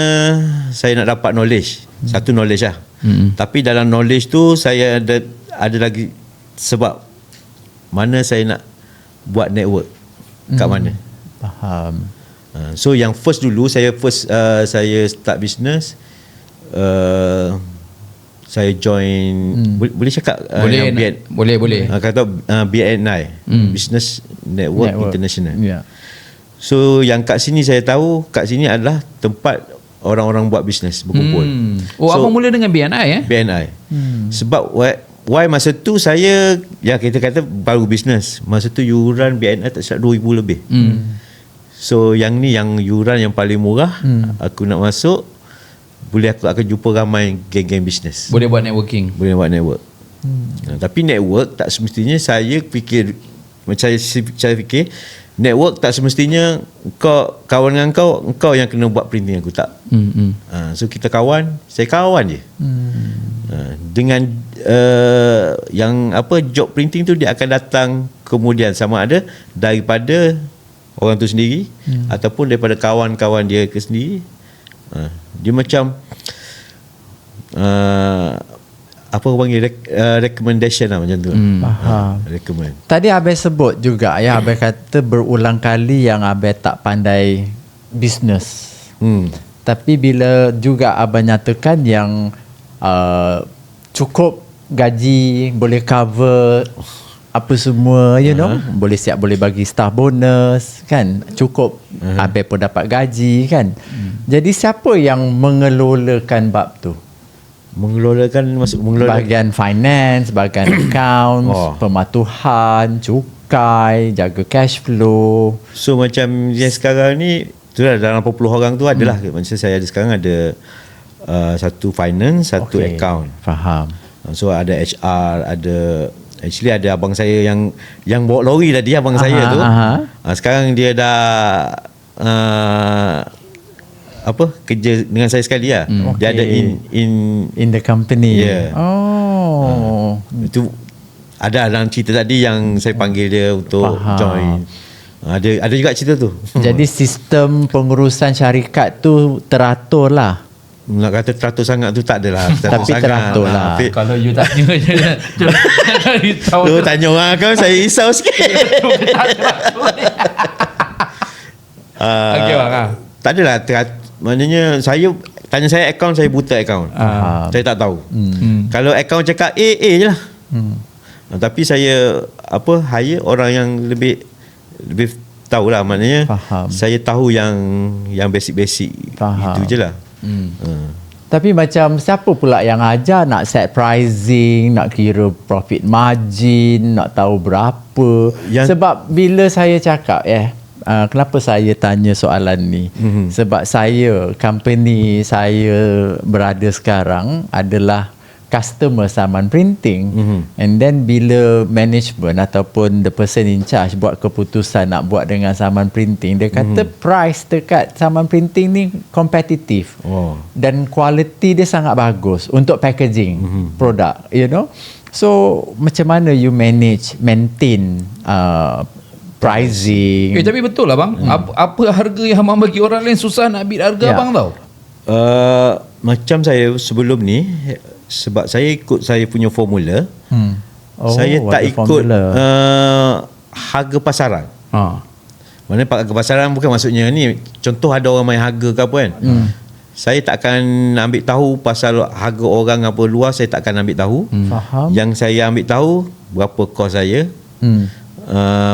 saya nak dapat knowledge? Satu knowledge lah. Tapi dalam knowledge tu saya ada lagi, sebab mana saya nak buat network kat mana. Faham. So yang first dulu saya start business, saya join boleh cakap boleh kata BNI, Business Network International. So yang kat sini saya tahu, kat sini adalah tempat orang-orang buat bisnes berkumpul. So, abang mula dengan BNI BNI. Sebab why masa tu saya, ya kita kata baru bisnes, masa tu yuran BNI tak silap 2,000 lebih. So yang ni yang yuran yang paling murah, aku nak masuk, boleh aku akan jumpa ramai geng-geng bisnes. Boleh buat networking. Boleh buat network. Tapi network tak semestinya saya fikir, macam saya fikir network tak semestinya kau kawan dengan kau yang kena buat printing, aku tak. So kita kawan, saya kawan je. Dengan yang job printing tu dia akan datang kemudian, sama ada daripada orang tu sendiri ataupun daripada kawan-kawan dia ke sendiri. Dia macam apa orang panggil recommendation lah, macam tu. Faham. Recommend. Tadi Abang sebut juga ya, Abang kata berulang kali yang Abang tak pandai bisnes. Tapi bila juga Abang nyatakan yang cukup gaji, boleh cover apa semua, you know, boleh siap boleh bagi staff bonus kan, cukup, Abang pun dapat gaji kan. Jadi siapa yang mengelolakan bab tu? Mengelolakan bahagian finance, bahagian accounts, pematuhan, cukai, jaga cash flow. So macam yang sekarang ni tu lah, dalam 80 orang tu adalah macam saya ada sekarang, ada satu finance, satu account. Faham. So ada HR, actually ada abang saya yang bawa lori tadi, abang saya tu. Sekarang dia dah kerja dengan saya sekali lah. Dia ada in the company. Itu ada dalam cerita tadi yang saya panggil dia untuk join. Ada juga cerita tu. Jadi sistem pengurusan syarikat tu teratur lah. Nak kata teratur sangat tu tak adalah. Tapi teratur lah. Kalau you tanya tu tanya orang kan, saya risau sikit. Okey bang. Tak adalah maknanya tanya saya account, saya buta account. Saya tak tahu. Kalau account cakap A je lah. Tapi saya hire orang yang lebih tahulah, maknanya saya tahu yang basic itu je lah. Tapi macam siapa pula yang ajar nak set pricing, nak kira profit margin, nak tahu berapa? Sebab bila saya cakap kenapa saya tanya soalan ni? Sebab company saya berada sekarang adalah customer saman printing, and then bila management ataupun the person in charge buat keputusan nak buat dengan saman printing, dia kata price dekat saman printing ni kompetitif, dan quality dia sangat bagus untuk packaging produk, you know. So macam mana you maintain pricing? Tapi betul lah bang, apa harga yang abang bagi orang lain susah nak beat harga abang tau. Macam saya sebelum ni, sebab saya ikut saya punya formula, saya tak ikut harga pasaran. Maksudnya harga pasaran bukan maksudnya ni, contoh ada orang main harga ke apa kan, saya tak akan ambil tahu pasal harga orang apa luar, saya tak akan ambil tahu. Faham. Yang saya ambil tahu berapa kos saya,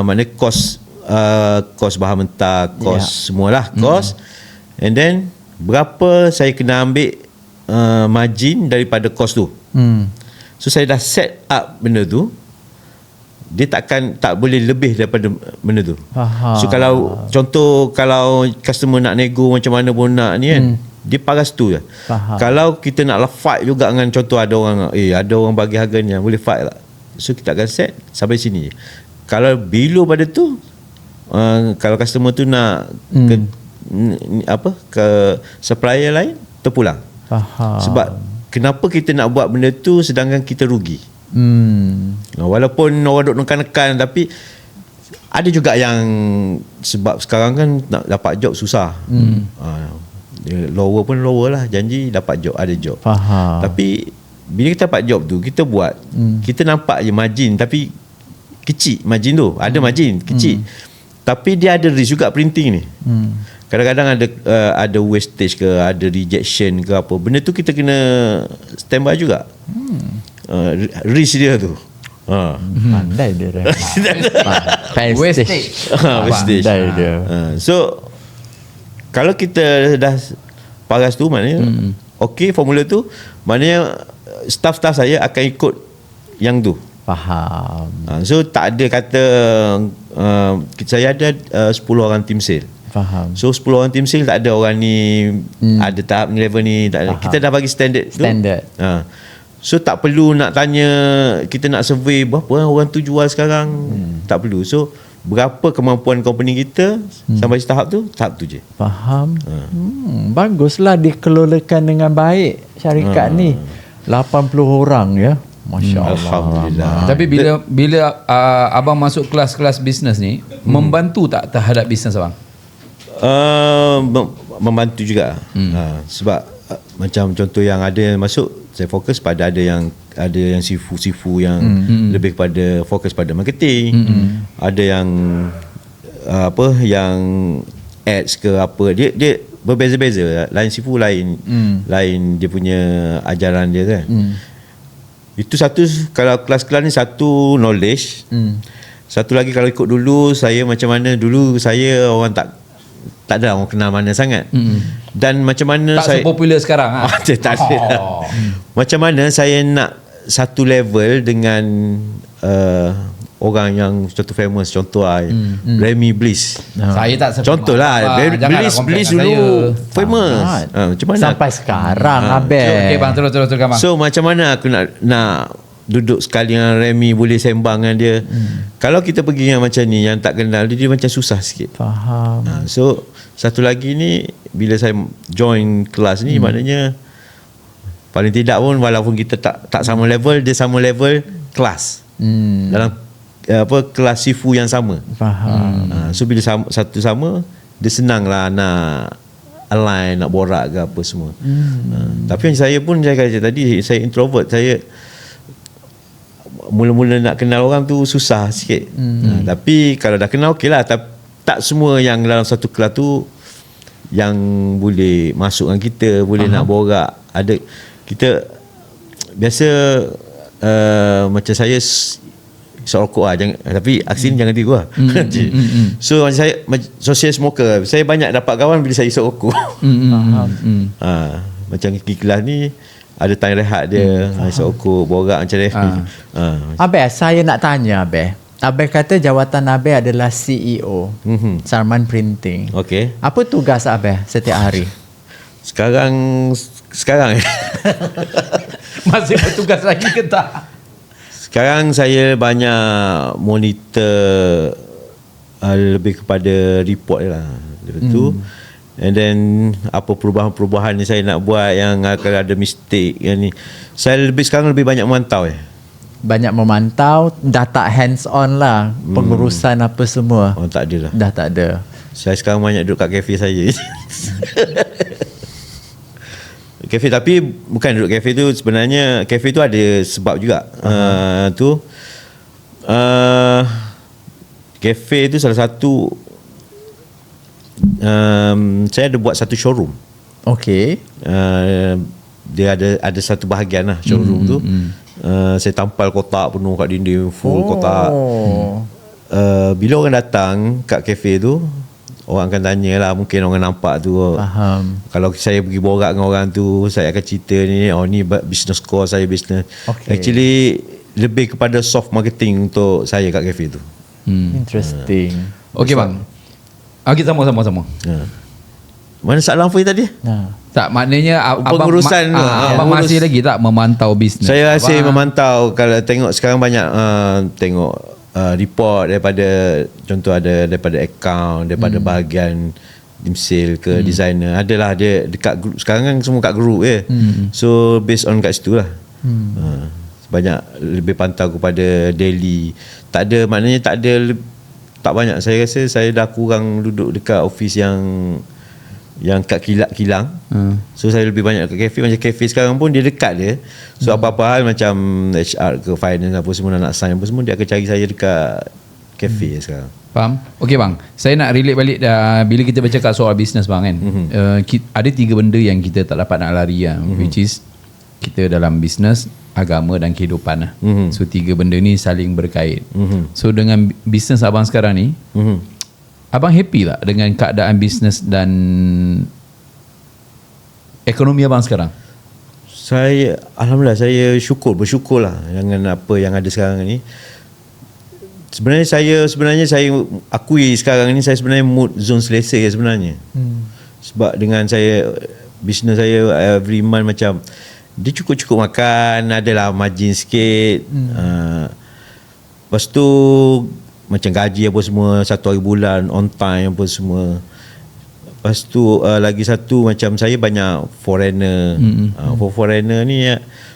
maknanya kos bahan mentah, kos semualah kos, and then berapa saya kena ambil margin daripada kos tu. So saya dah set up benda tu, dia tak boleh lebih daripada benda tu. Faham. So kalau contoh, kalau customer nak nego macam mana pun nak ni kan, dia paras tu je. Faham. Kalau kita nak fight juga dengan contoh ada orang bagi harga ni, boleh fight tak? So kita akan set sampai sini je. Kalau below pada tu, kalau customer tu nak ke supplier lain, terpulang. Faham. Sebab kenapa kita nak buat benda tu sedangkan kita rugi? Walaupun orang duk nekan-nekan, tapi ada juga yang sebab sekarang kan nak dapat job susah. Dia lower pun lower lah, janji dapat job, ada job. Faham. Tapi bila kita dapat job tu, kita buat, kita nampak je margin, tapi kecil margin tu. Ada margin kecil, tapi dia ada risk juga printing ni. Kadang-kadang ada wastage ke, ada rejection ke apa. Benda tu kita kena standby juga. Risk dia tu. Pandai dia. Wastage. Wastage. Pandai dia. So kalau kita dah paras tu, maknanya okey formula tu, maknanya staff-staff saya akan ikut yang tu. Faham. So tak ada kata saya ada 10 orang team sale. Faham. So 10 orang team sale, tak ada orang ni ada tahap ni, level ni, tak ada. Faham. Kita dah bagi standard tu. So tak perlu nak tanya, kita nak survey berapa orang tu jual sekarang. Tak perlu. So berapa kemampuan company kita sampai tahap tu je. Faham. Baguslah dikelolakan dengan baik syarikat ni. 80 orang ya. Masya Allah. Alhamdulillah. Tapi bila abang masuk kelas-kelas bisnes ni, membantu tak terhadap bisnes abang? Membantu juga. Sebab macam contoh yang ada yang masuk, saya fokus pada ada yang sifu-sifu yang lebih kepada fokus pada marketing. Ada yang yang ads ke apa, dia berbeza-beza. Lain sifu lain dia punya ajaran dia kan. Itu satu. Kalau kelas-kelas ni satu knowledge. Satu lagi kalau ikut dulu saya, macam mana dulu saya orang tak ada orang kenal mana sangat. Dan macam mana tak sepopular sekarang tak ada. Macam mana saya nak satu level dengan orang yang contoh famous, contoh Remy Bliss. Saya tak contoh lah, Bliss dulu famous. Macam mana sampai sekarang Okey bang, terus bang. So macam mana aku nak duduk sekali dengan Remy, boleh sembang dengan dia. Kalau kita pergi yang macam ni, yang tak kenal dia macam susah sikit. Faham. So satu lagi ni, bila saya join kelas ni, maknanya paling tidak pun walaupun kita tak sama level, dia sama level kelas. Dalam kelas sifu yang sama. Faham. So bila satu sama, dia senang lah nak align, nak borak ke apa semua. Tapi saya pun, saya kata tadi, saya introvert. Saya mula-mula nak kenal orang tu susah sikit. Tapi kalau dah kenal okey lah. Tak semua yang dalam satu kelas tu yang boleh masuk dengan kita, boleh nak borak. Ada kita biasa macam saya rokok lah, tapi aksi ni jangan tiru lah. So macam saya social smoker, saya banyak dapat kawan bila saya isap rokok. Macam di kelas ni ada time rehat dia, isap rokok, borak macam ni. Abel, saya nak tanya Abel. Abel kata jawatan Abel adalah CEO Sarman Printing. Okey. Apa tugas Abel setiap hari? Sekarang Masih bertugas lagi ke tak? Sekarang saya banyak monitor lebih kepada report lah. Lepas tu, and then apa perubahan-perubahan ni saya nak buat yang akan ada mistake yang ni. Saya sekarang lebih banyak memantau Banyak memantau, dah tak hands on lah pengurusan apa semua. Tak ada lah. Dah tak ada. Saya sekarang banyak duduk kat kafe saya. Kafe, tapi bukan duduk kafe tu, sebenarnya kafe tu ada sebab juga. Kafe tu salah satu, saya ada buat satu showroom. Okey. Dia ada satu bahagian lah showroom tu. Saya tampal kotak penuh kat dinding, full kotak. Bila orang datang kat kafe tu, orang akan tanya lah, mungkin orang nampak tu. Faham. Kalau saya pergi borak dengan orang tu, saya akan cerita ni, ni business core saya, business. Actually lebih kepada soft marketing untuk saya kat kafe tu. Interesting. Okey bang. Okey, sama. Mana soalan apa tadi? Tak, maknanya pengurusan abang masih lagi tak memantau bisnes? Saya masih memantau. Kalau tengok sekarang banyak tengok report daripada, contoh ada daripada account, daripada bahagian sale ke designer. Adalah dia dekat group. Sekarang kan semua kat group je. So based on kat situ lah. Banyak lebih pantau kepada daily. Tak ada, maknanya tak banyak. Saya rasa saya dah kurang duduk dekat office yang kat kilang. So saya lebih banyak kat kafe. Macam kafe sekarang pun dia dekat dia. So apa-apa hal macam HR ke finance apa semua nak sign apa semua, dia akan cari saya dekat kafe sekarang. Faham? Okey bang, saya nak relate balik bila kita bercakap soal bisnes bang kan. Ada 3 benda yang kita tak dapat nak lari lah, which is kita dalam bisnes, agama dan kehidupan lah. So 3 benda ni saling berkait. So dengan bisnes abang sekarang ni, abang happy tak dengan keadaan bisnes dan ekonomi abang sekarang? Alhamdulillah, saya bersyukur lah dengan apa yang ada sekarang ni. Sebenarnya saya akui sekarang ni saya sebenarnya mood zone selesa sebenarnya. Sebab dengan bisnes saya every month macam dia cukup makan, adalah margin sikit. Lepas tu macam gaji apa semua 1 hari bulan on time apa semua. Lepas tu lagi satu, macam saya banyak foreigner. For foreigner ni,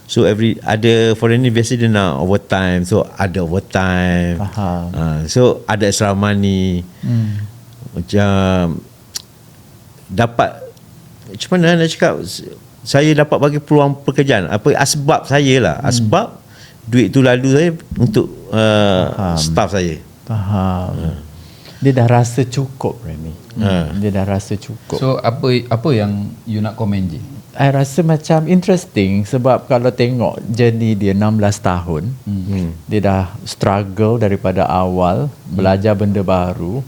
so ada foreigner biasa dia nak overtime, so ada overtime. So ada extra money. Macam dapat, macam mana nak cakap, saya dapat bagi peluang pekerjaan. Asbab saya lah, asbab duit tu lalu saya untuk staff saya. Faham. Dia dah rasa cukup, Remy. Dia dah rasa cukup. So apa yang you nak komen je? I rasa macam interesting sebab kalau tengok journey dia 16 tahun, dia dah struggle daripada awal, belajar benda baru,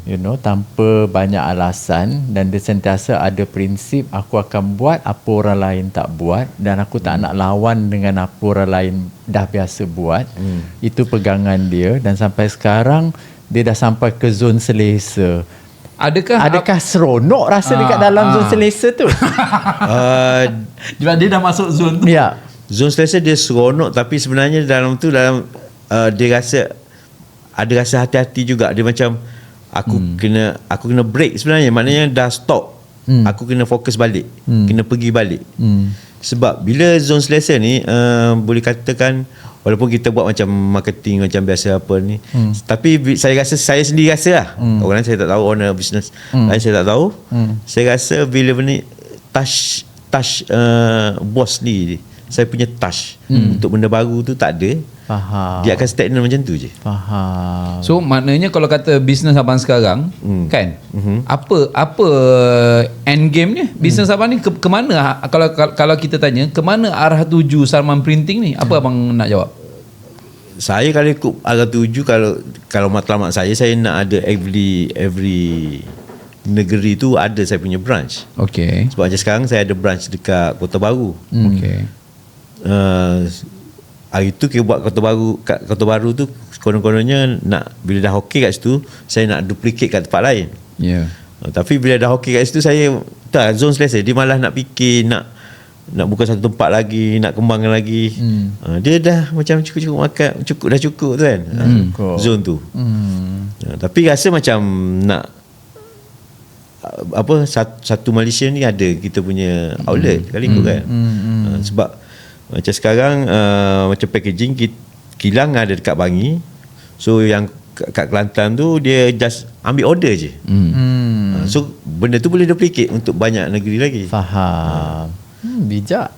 you know, tanpa banyak alasan, dan dia sentiasa ada prinsip, aku akan buat apa orang lain tak buat, dan aku tak nak lawan dengan apa orang lain dah biasa buat. Itu pegangan dia, dan sampai sekarang dia dah sampai ke zon selesa. Adakah seronok rasa dekat dalam zon selesa tu? Dia dah masuk zon tu. Ya. Zon selesa dia seronok, tapi sebenarnya dalam dia rasa ada rasa hati-hati juga. Dia macam aku kena break sebenarnya. Maknanya dah stop. Aku kena fokus balik. Kena pergi balik. Sebab bila zon selesa ni boleh katakan, walaupun kita buat macam marketing macam biasa apa ni, tapi saya sendiri rasa lah, orang lain saya tak tahu, owner business lain saya tak tahu, saya rasa bila ni touch bos ni, saya punya touch untuk benda baru tu tak ada. Faham. Dia akan stagnan macam tu je. Faham. So maknanya kalau kata bisnes abang sekarang kan, apa end game ni bisnes abang ni ke mana? Kalau kita tanya ke mana arah tuju Salman Printing ni, apa abang nak jawab? Saya kalau ikut arah tuju, kalau matlamat saya nak ada every negeri tu ada saya punya branch. Okay. Sebab macam sekarang saya ada branch dekat Kota Baru. Okay. Hari tu kita buat Kota Baru tu, konon-kononnya nak, bila dah okey kat situ, saya nak duplicate kat tempat lain. Ya. Tapi bila dah okey kat situ, saya tak zone selesa. Dia malah nak fikir nak buka satu tempat lagi, nak kembangkan lagi. Dia dah macam cukup makan, dah cukup tu kan. Zone tu. Tapi rasa macam nak satu Malaysia ni ada kita punya outlet kali ikut kan. Sebab macam sekarang macam packaging kilang ada dekat Bangi. So yang kat Kelantan tu dia just ambil order je. So benda tu boleh duplicate untuk banyak negeri lagi. Faham. Bijak.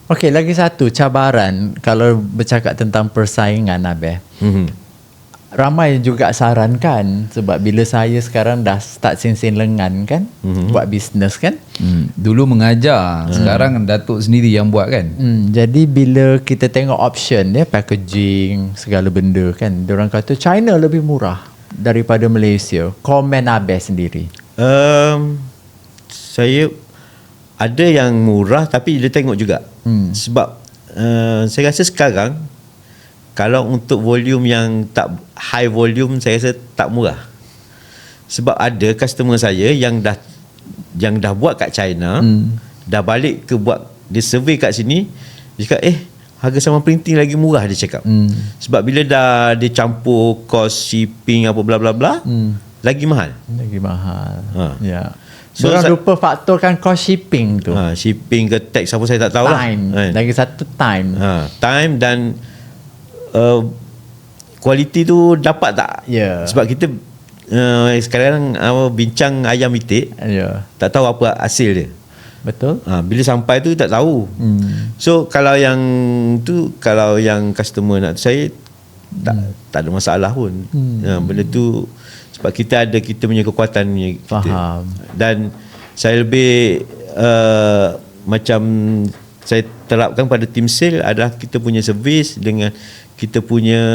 Okey, lagi satu cabaran kalau bercakap tentang persaingan, Abel. Ramai juga sarankan, sebab bila saya sekarang dah start sen-sen lengan kan, buat bisnes kan. Dulu mengajar, sekarang Datuk sendiri yang buat kan. Jadi bila kita tengok option dia, packaging segala benda kan, diorang kata China lebih murah. daripada Malaysia, komen Abel sendiri? Saya ada yang murah tapi dia tengok juga. Sebab saya rasa sekarang kalau untuk volume yang tak high volume, saya rasa tak murah. Sebab ada customer saya yang dah buat kat China, dah balik ke buat dia survey kat sini, dia cakap harga sama printing lagi murah, dia cakap. Sebab bila dah dia campur cost shipping apa bla bla bla, lagi mahal. Ya. So lupa faktorkan cost shipping tu. Shipping ke tax apa saya tak tahu time. lah. Lagi satu time. Time dan kualiti tu dapat tak? Sebab kita sekarang bincang ayam itik, tak tahu apa hasil dia. Betul. Bila sampai tu tak tahu. So kalau yang customer nak saya tak ada masalah pun. Benda tu sebab kita punya kekuatan kita. Faham. Dan saya lebih macam saya terapkan pada team sale adalah kita punya servis dengan kita punya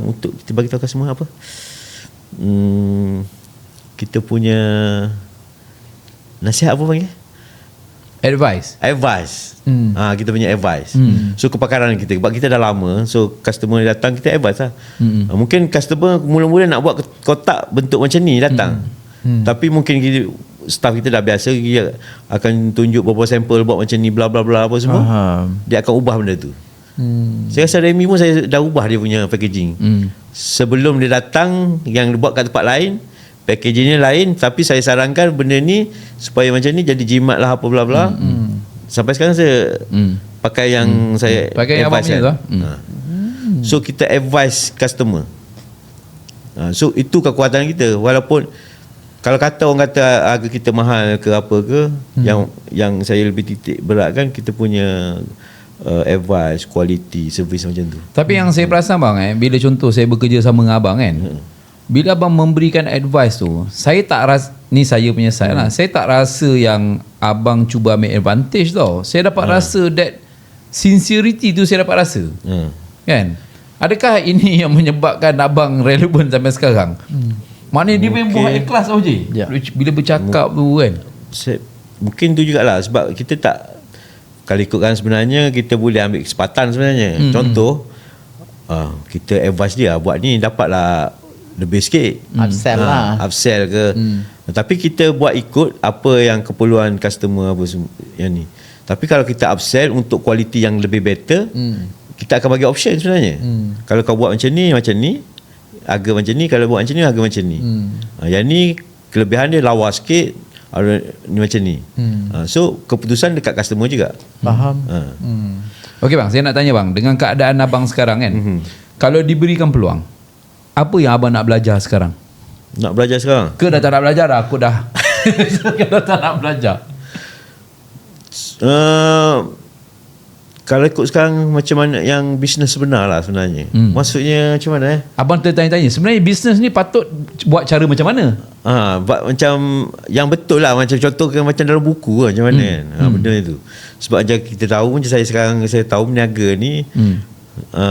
untuk kita bagi tahu customer apa. Kita punya nasihat apa panggil? Advice. Kita punya advice. So kepakaran kita, sebab kita dah lama, so customer datang kita advice lah. Mungkin customer mula-mula nak buat kotak bentuk macam ni datang. Tapi mungkin staff kita dah biasa, dia akan tunjuk beberapa sampel buat macam ni bla bla bla apa semua. Dia akan ubah benda tu. Saya rasa Remy pun saya dah ubah dia punya packaging. Sebelum dia datang yang dia buat kat tempat lain, packagingnya lain, tapi saya sarankan benda ni supaya macam ni jadi jimat lah apa bla bla. Sampai sekarang saya pakai yang saya pakai advice yang kan. So kita advise customer. So itu kekuatan kita. Walaupun kalau kata orang kata harga kita mahal ke apa ke, yang saya lebih titik beratkan kita punya advice, quality, service macam tu. Tapi yang saya perasan bang, bila contoh saya bekerja sama dengan abang kan, bila abang memberikan advice tu, saya tak rasa, ni saya punya side lah, saya tak rasa yang abang cuba ambil advantage tau. Saya dapat rasa that sincerity tu saya dapat rasa. Kan? Adakah ini yang menyebabkan abang relevan sampai sekarang? Maknanya dia memang buat ikhlas tau je. Bila bercakap tu kan. Mungkin tu jugalah sebab kita tak, kalau ikutkan sebenarnya kita boleh ambil kesempatan sebenarnya. Contoh kita advice dia buat ni dapatlah lebih sikit, upsell lah, upsell ke. Tapi kita buat ikut apa yang keperluan customer apa semua yang ni. Tapi kalau kita upsell untuk kualiti yang lebih better, kita akan bagi option sebenarnya. Kalau kau buat macam ni harga macam ni, kalau buat macam ni harga macam ni. Yang ni kelebihan dia lawa sikit, ni macam ni. So keputusan dekat customer juga. Faham. Okey bang, saya nak tanya bang, dengan keadaan abang sekarang kan, kalau diberikan peluang, apa yang abang nak belajar sekarang? Nak belajar sekarang? Ke dah tak nak belajar dah? Aku dah dah tak nak belajar. Kalau ikut sekarang macam mana yang bisnes sebenar lah sebenarnya. Maksudnya macam mana Abang tertanya-tanya, sebenarnya bisnes ni patut buat cara macam mana? Buat macam yang betul lah, macam contoh macam dalam buku lah, macam mana benda tu. Sebab macam kita tahu, macam saya sekarang saya tahu berniaga ni,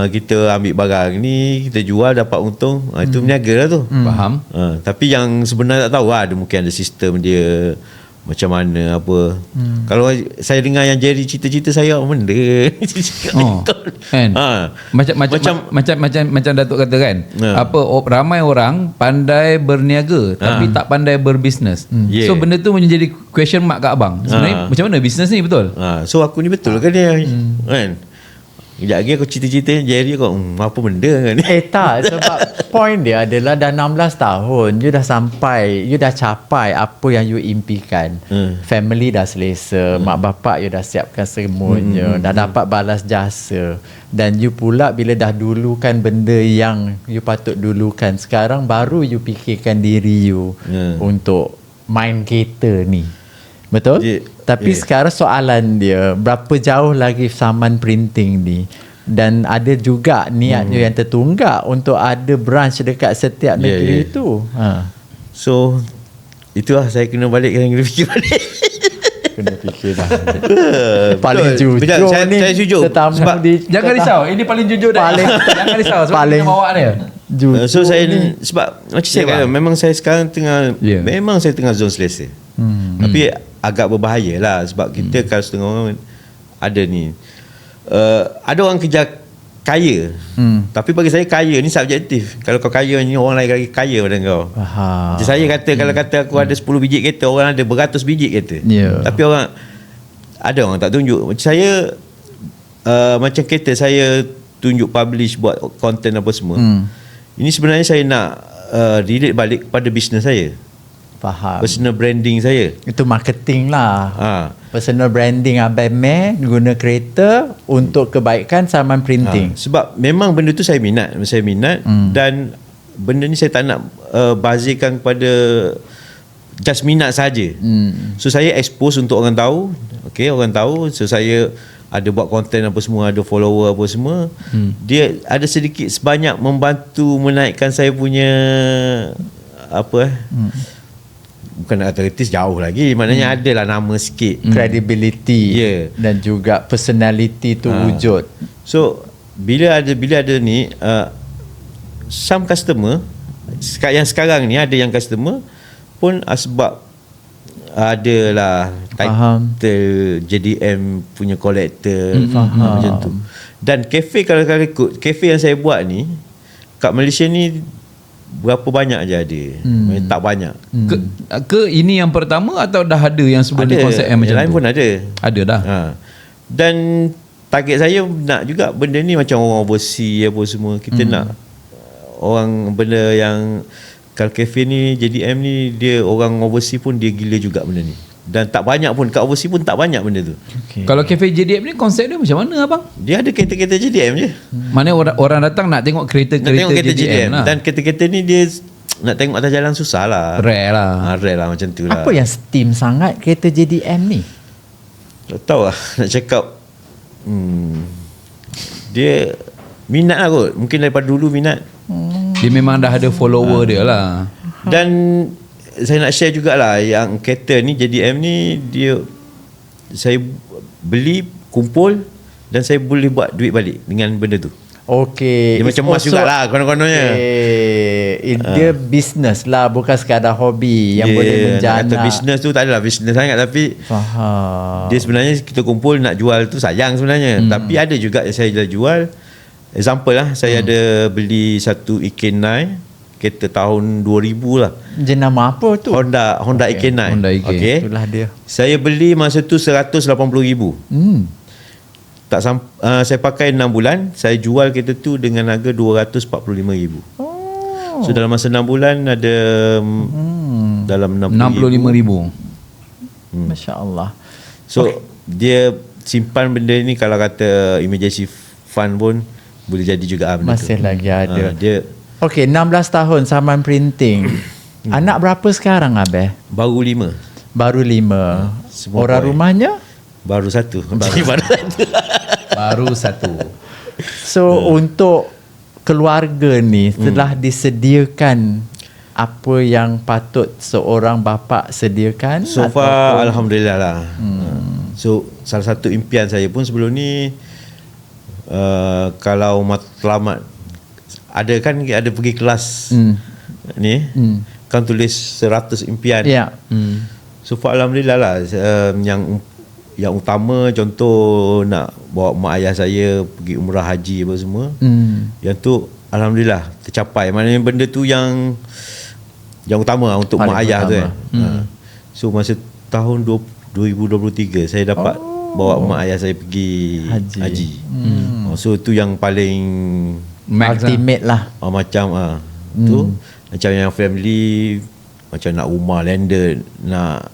kita ambil barang ni, kita jual dapat untung, itu berniaga lah tu. Faham. Tapi yang sebenarnya tak tahu lah, mungkin ada sistem dia macam mana apa. Kalau saya dengar yang Jerry cerita-cerita saya benda kan? Macam Datuk kata kan, ramai orang pandai berniaga tapi tak pandai berbisnes. So benda tu menjadi question mark kat abang. Sebenarnya macam mana bisnes ni betul? So aku ni betul ke dia kan? Sekejap lagi aku cerita-cerita Jerry kau apa benda kan ni? Tak, sebab point dia adalah dah 16 tahun you dah sampai, you dah capai apa yang you impikan. Family dah selesa, mak bapak you dah siapkan semuanya, dah dapat balas jasa, dan you pula bila dah dulukan benda yang you patut dulukan, sekarang baru you fikirkan diri you untuk main kereta ni. Betul? Tapi sekarang soalan dia, berapa jauh lagi saman printing ni? Dan ada juga niatnya yang tertunggak untuk ada branch dekat setiap negeri itu. So itulah saya kena balik, kena fikir balik. Kena fikir dah. Paling jujur saya ni. Saya jujur. Sebab jangan risau, ini paling jujur dah. Jangan risau sebab kita bawa dia. So saya sebab macam saya kata, memang saya sekarang tengah memang saya tengah zone selesa. Tapi agak berbahaya lah sebab kita kalau setengah orang ada ni ada orang kerja kaya. Tapi bagi saya kaya ni subjektif. Kalau kau kaya ni, orang lain lagi kaya pada kau. Macam saya kata, kalau kata aku ada 10 biji kereta, orang ada beratus biji kereta. Tapi ada orang tak tunjuk. Macam saya macam kereta saya tunjuk publish buat content apa semua. Ini sebenarnya saya nak relate balik kepada bisnes saya. Faham. Personal branding saya. Itu marketing lah. Personal branding Abang Meh guna kereta untuk kebaikan saman printing. Sebab memang benda tu saya minat. Dan benda ni saya tak nak bazirkan kepada just minat saja. So saya expose untuk orang tahu. Okay, orang tahu. So saya ada buat konten apa semua, ada follower apa semua. Dia ada sedikit sebanyak membantu menaikkan saya punya bukan authorities, jauh lagi, maknanya adalah nama sikit, credibility dan juga personality tu wujud. So bila ada ni some customer yang sekarang ni ada yang customer pun sebab adalah title JDM punya collector macam tu. Dan kafe, kalau ikut kafe yang saya buat ni kat Malaysia ni berapa banyak je ada. Tak banyak. Ke ini yang pertama atau dah ada yang sebelum ni konsep yang macam lain tu? Pun ada. Ada dah. Dan target saya nak juga benda ni macam orang overseas apa semua. Kita nak orang benda yang kalau kafe ni JDM ni, dia orang overseas pun dia gila juga benda ni. Dan tak banyak pun kat overseas pun tak banyak benda tu. Kalau kafe JDM ni konsep dia macam mana abang? Dia ada kereta-kereta JDM je. Mana orang datang nak tengok kereta-kereta JDM lah. Dan kereta-kereta ni dia nak tengok atas jalan susah lah. Rare lah. Rare lah macam tu lah. Apa yang steam sangat kereta JDM ni? Tak tahu lah nak cakap. Dia minat lah kot. Mungkin daripada dulu minat. Dia memang dah ada follower dia lah. Dan saya nak share jugalah yang kereta ni JDM ni, dia saya beli, kumpul dan saya boleh buat duit balik dengan benda tu. Dia macam emas jugalah konon-kononnya. Dia business lah, bukan sekadar hobi yang boleh menjana. Kata business tu tak adalah business sangat, tapi dia sebenarnya kita kumpul nak jual tu sayang sebenarnya. Tapi ada juga yang saya dah jual. Example lah, saya ada beli satu EK9 kereta tahun 2000 lah. Jenama apa tu? Honda EK9. Honda EK. Okay. Itulah dia. Saya beli masa tu 180,000. Saya pakai 6 bulan, saya jual kereta tu dengan harga 245,000. So dalam masa 6 bulan ada dalam 65,000. Masya-Allah. So dia simpan benda ni, kalau kata emergency fund pun boleh jadi juga benda masih tu. lagi ada. Dia 16 tahun saman printing. Anak berapa sekarang Abeh? baru 5. Baru 5. Orang rumahnya? Baru satu. Baru satu. So untuk keluarga ni telah disediakan apa yang patut seorang bapa sediakan? So far alhamdulillah lah. So salah satu impian saya pun sebelum ni, kalau matlamat ada pergi kelas ni, kan tulis 100 impian. So far alhamdulillah lah. Yang utama, contoh nak bawa mak ayah saya pergi umrah haji apa semua, yang tu alhamdulillah tercapai. Maknanya benda tu yang utama untuk paling mak ayah tu So masa tahun 2023 saya dapat bawa mak ayah saya pergi haji. So tu yang paling ultimate lah. Macam tu macam yang family, macam nak rumah landed, nak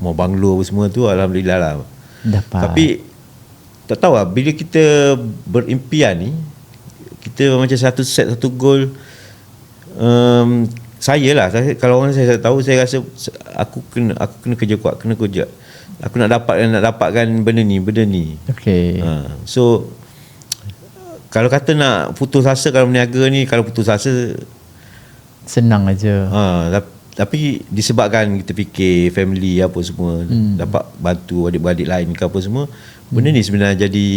mau banglo apa semua tu alhamdulillah lah dapat. Tapi tak tahu lah, bila kita berimpian ni, kita macam satu goal. Kalau orang saya tahu, saya rasa aku kena kerja kuat, kena kerja. Aku nak dapatkan benda ni. So kalau kata nak putus asa, kalau berniaga ni, kalau putus asa senang aja. Tapi disebabkan kita fikir family apa semua, dapat bantu adik-beradik lain ke apa semua, benda ni sebenarnya jadi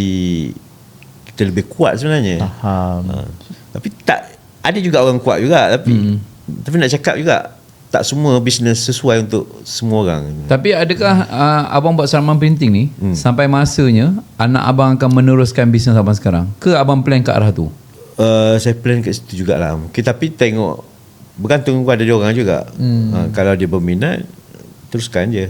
kita lebih kuat sebenarnya. Faham. Tapi tak ada juga orang kuat juga, tapi nak cakap juga tak semua bisnes sesuai untuk semua orang. Tapi adakah abang buat Salman Printing ni sampai masanya anak abang akan meneruskan bisnes abang sekarang? Ke abang plan ke arah tu? Saya plan kat situ jugalah. Tapi tengok, bergantung kepada dia orang juga. Kalau dia berminat, teruskan je.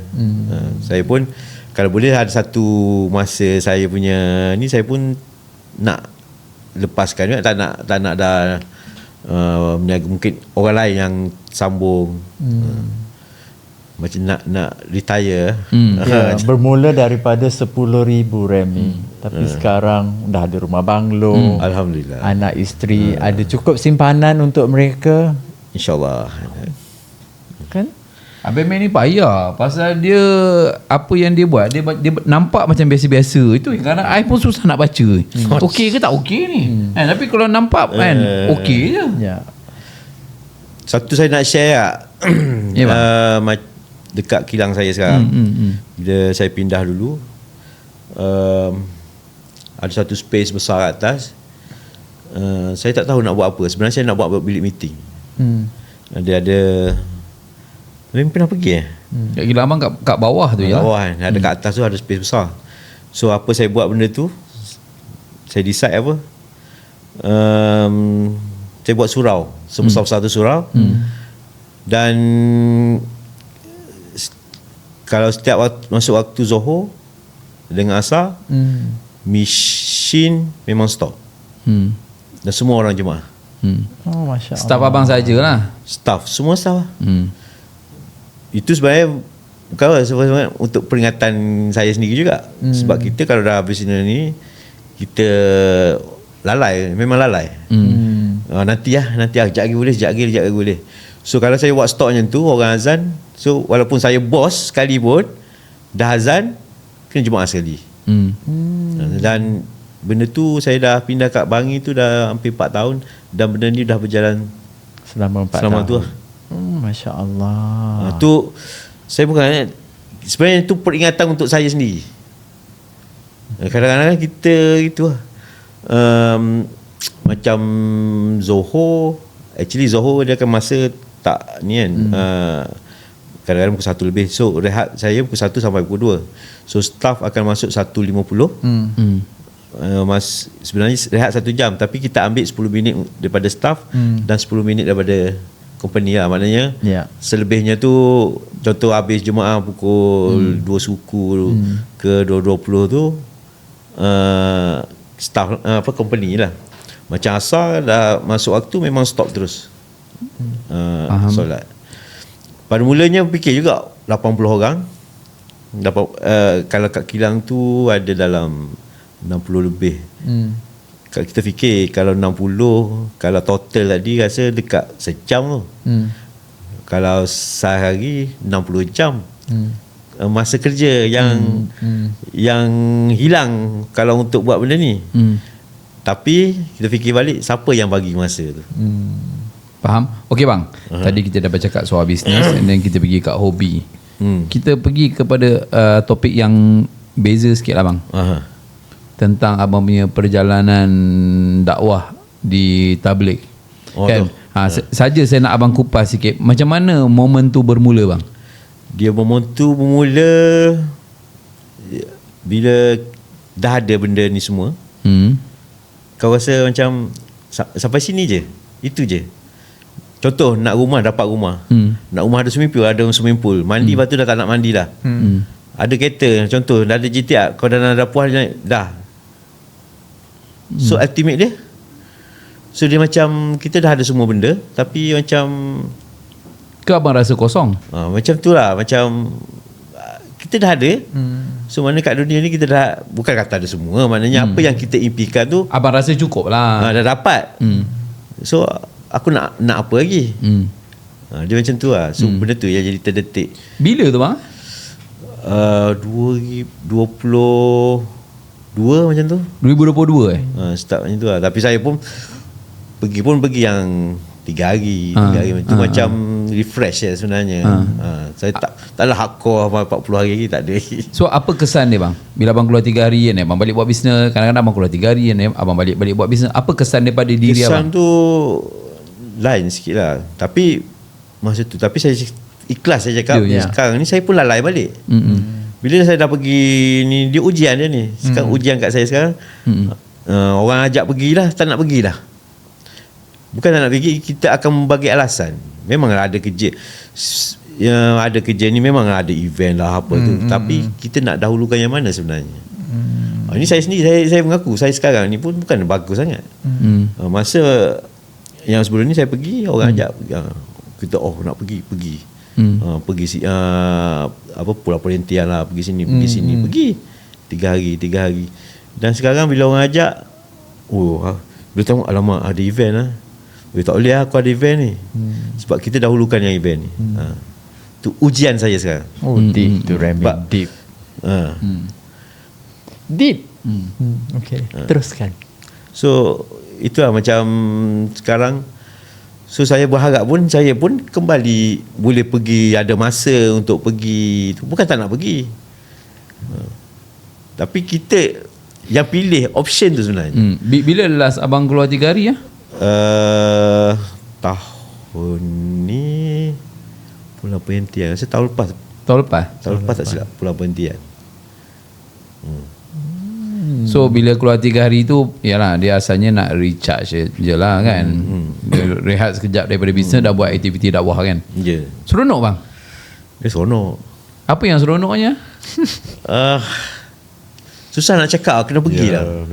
Saya pun kalau boleh ada satu masa saya punya ni, saya pun nak lepaskan juga, tak nak dah meniaga, mungkin orang lain yang sambung. Macam nak retire. Bermula daripada 10,000 Remy, tapi sekarang dah ada rumah banglo, Alhamdulillah, anak isteri, ada cukup simpanan untuk mereka, InsyaAllah. kan? Abang Mek ni payah pasal dia apa yang dia buat, dia nampak macam biasa-biasa. Itu kadang I pun susah nak baca. Okey ke tak okey ni? Tapi kalau nampak kan okey je. Ya. Satu saya nak share lah. Dekat kilang saya sekarang. Bila saya pindah dulu, ada satu space besar kat atas. Saya tak tahu nak buat apa. Sebenarnya saya nak buat bilik meeting. Dia ada, Memang pernah pergi Kat gila abang kat bawah tu ya. Bawah kan. Ada kat atas tu ada space besar. So apa saya buat benda tu, saya decide apa, saya buat surau, sebesar-besar tu surau. Dan kalau setiap masuk waktu Zohor dengan Asar, mesin memang stop. Dan semua orang jemaah. Oh, Masya Allah. Staff abang sajalah. Staff, semua staff lah. Itu sebenarnya bukan sebenarnya untuk peringatan saya sendiri juga. Sebab kita kalau dah habis ni, kita lalai, memang lalai. Nanti sekejap lagi boleh. So kalau saya buat stok macam tu, orang azan, so walaupun saya bos sekalipun, dah azan kena jemaah sekali. Dan benda tu saya dah pindah kat Bangi tu dah hampir 4 tahun, dan benda ni dah berjalan Selama 4 tahun tu lah. Masya Allah. Tu saya bukan, sebenarnya tu peringatan untuk saya sendiri. Kadang-kadang kita gitu lah. Macam Zohor, actually Zohor dia akan masa tak ni kan, kadang-kadang pukul 1 lebih. So rehat saya pukul 1 sampai pukul 2. So staff akan masuk 1.50. Sebenarnya rehat 1 jam, tapi kita ambil 10 minit daripada staff dan 10 minit daripada company lah. Maknanya selebihnya tu, contoh habis jemaah pukul 2 suku ke 2.20 tu, staff company lah. Macam asal dah masuk waktu memang stop terus solat. Pada mulanya fikir juga 80 orang dapat, kalau kat kilang tu ada dalam 60 lebih. Kalau kita fikir kalau 60, kalau total tadi rasa dekat sejam tu. Kalau sehari 60 jam. Masa kerja yang hilang kalau untuk buat benda ni. Tapi kita fikir balik, siapa yang bagi masa tu? Faham? Okey bang. Tadi kita dah bercakap soal bisnes, and then kita pergi kat hobi. Kita pergi kepada topik yang beza sikit lah bang. Tentang abang punya perjalanan dakwah di tabligh. Kan? Saja saya nak abang kupas sikit, macam mana momen tu bermula bang? Dia momen tu bermula bila dah ada benda ni semua. Kau rasa macam sampai sini je, itu je. Contoh nak rumah, dapat rumah. Nak rumah ada swimming pool, ada swimming pool. Mandi lepas tu dah tak nak mandi dah. Ada kereta, contoh dah ada GTR, kau dah nak puas dah. So ultimate dia, so dia macam kita dah ada semua benda, tapi macam ke abang rasa kosong? Macam tu lah. Macam kita dah ada. So mana kat dunia ni kita dah, bukan kata ada semua, maknanya apa yang kita impikan tu abang rasa cukup lah, dah dapat. So aku nak apa lagi? Dia macam tu lah. So benda tu yang jadi terdetik. Bila tu bang? 2022 macam tu. 2022 start macam tu lah. Tapi saya pun pergi yang 3 hari macam tu, macam refresh sebenarnya. Saya taklah hardcore 40 hari lagi, tak ada. So apa kesan dia bang bila abang keluar 3 hari kan, abang balik buat bisnes? Kadang-kadang abang keluar 3 hari kan, abang balik buat bisnes. Apa kesan daripada diri kesan abang? Tu lain sikit lah. Tapi masa tu, tapi saya ikhlas, saya cakap sekarang ni saya pun lalai balik. Bila saya dah pergi ni, dia ujian dia ni. Sekarang ujian kat saya sekarang. Orang ajak pergilah, tak nak pergilah. Bukan tak nak pergi, kita akan bagi alasan. Memang ada kerja, ada kerja ni, memang ada event lah apa tu. Tapi kita nak dahulukan yang mana sebenarnya. Ini saya sendiri, saya mengaku saya sekarang ni pun bukan bagus sangat. Masa yang sebelum ni saya pergi, orang ajak kita nak pergi pergi apa Pulau Perhentian lah, pergi sini pergi 3 hari. Dan sekarang bila orang ajak, bila tengok alamak ada event lah, tak boleh aku ada event ni. Sebab kita dahulukan yang event ni. Tu ujian saya sekarang. Deep tu Remy, deep. Deep. Okay, teruskan. So itulah macam sekarang. So saya berharap pun saya pun kembali boleh pergi, ada masa untuk pergi. Bukan tak nak pergi. Tapi kita yang pilih option tu sebenarnya. Bila last abang keluar 3 hari ya? Tahun ni Pulau Perhentian. Saya tahun lepas. Tahun lepas Tak silap, Pulau Perhentian. So bila keluar 3 hari tu, yalah dia asalnya nak recharge je lah kan. Dia rehat sekejap daripada bisnes, dah buat aktiviti dakwah kan. Ya. Seronok bang? Dia seronok. Apa yang seronoknya? Susah nak cakap, kena pergi lah.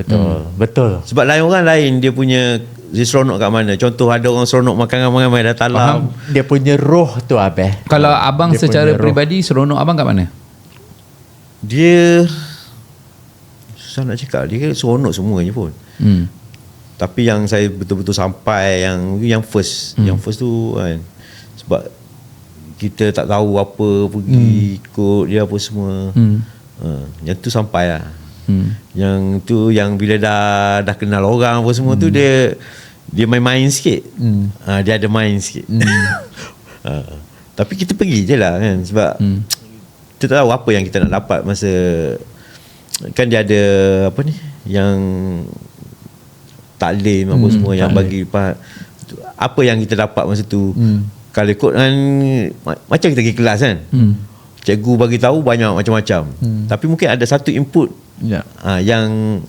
Betul. Sebab lain orang lain dia punya, dia seronok kat mana. Contoh ada orang seronok makan ramai-ramai dah talam. Dia punya roh tu Abeh. Kalau abang dia secara peribadi, seronok abang kat mana? Dia susah nak cakap, dia seronok semuanya pun. Tapi yang saya betul-betul sampai yang first tu kan, sebab kita tak tahu apa, pergi ikut dia apa semua. Yang tu sampai lah. Yang tu yang bila dah kenal orang apa semua tu, dia main-main sikit. Dia ada main sikit. Tapi kita pergi je lah kan, sebab kita tahu apa yang kita nak dapat masa. Kan dia ada apa ni, yang taklim apa semua, yang bagi apa yang kita dapat masa tu. Kalau ikut kan, macam kita pergi kelas kan, cikgu bagi tahu banyak macam-macam, tapi mungkin ada satu input yang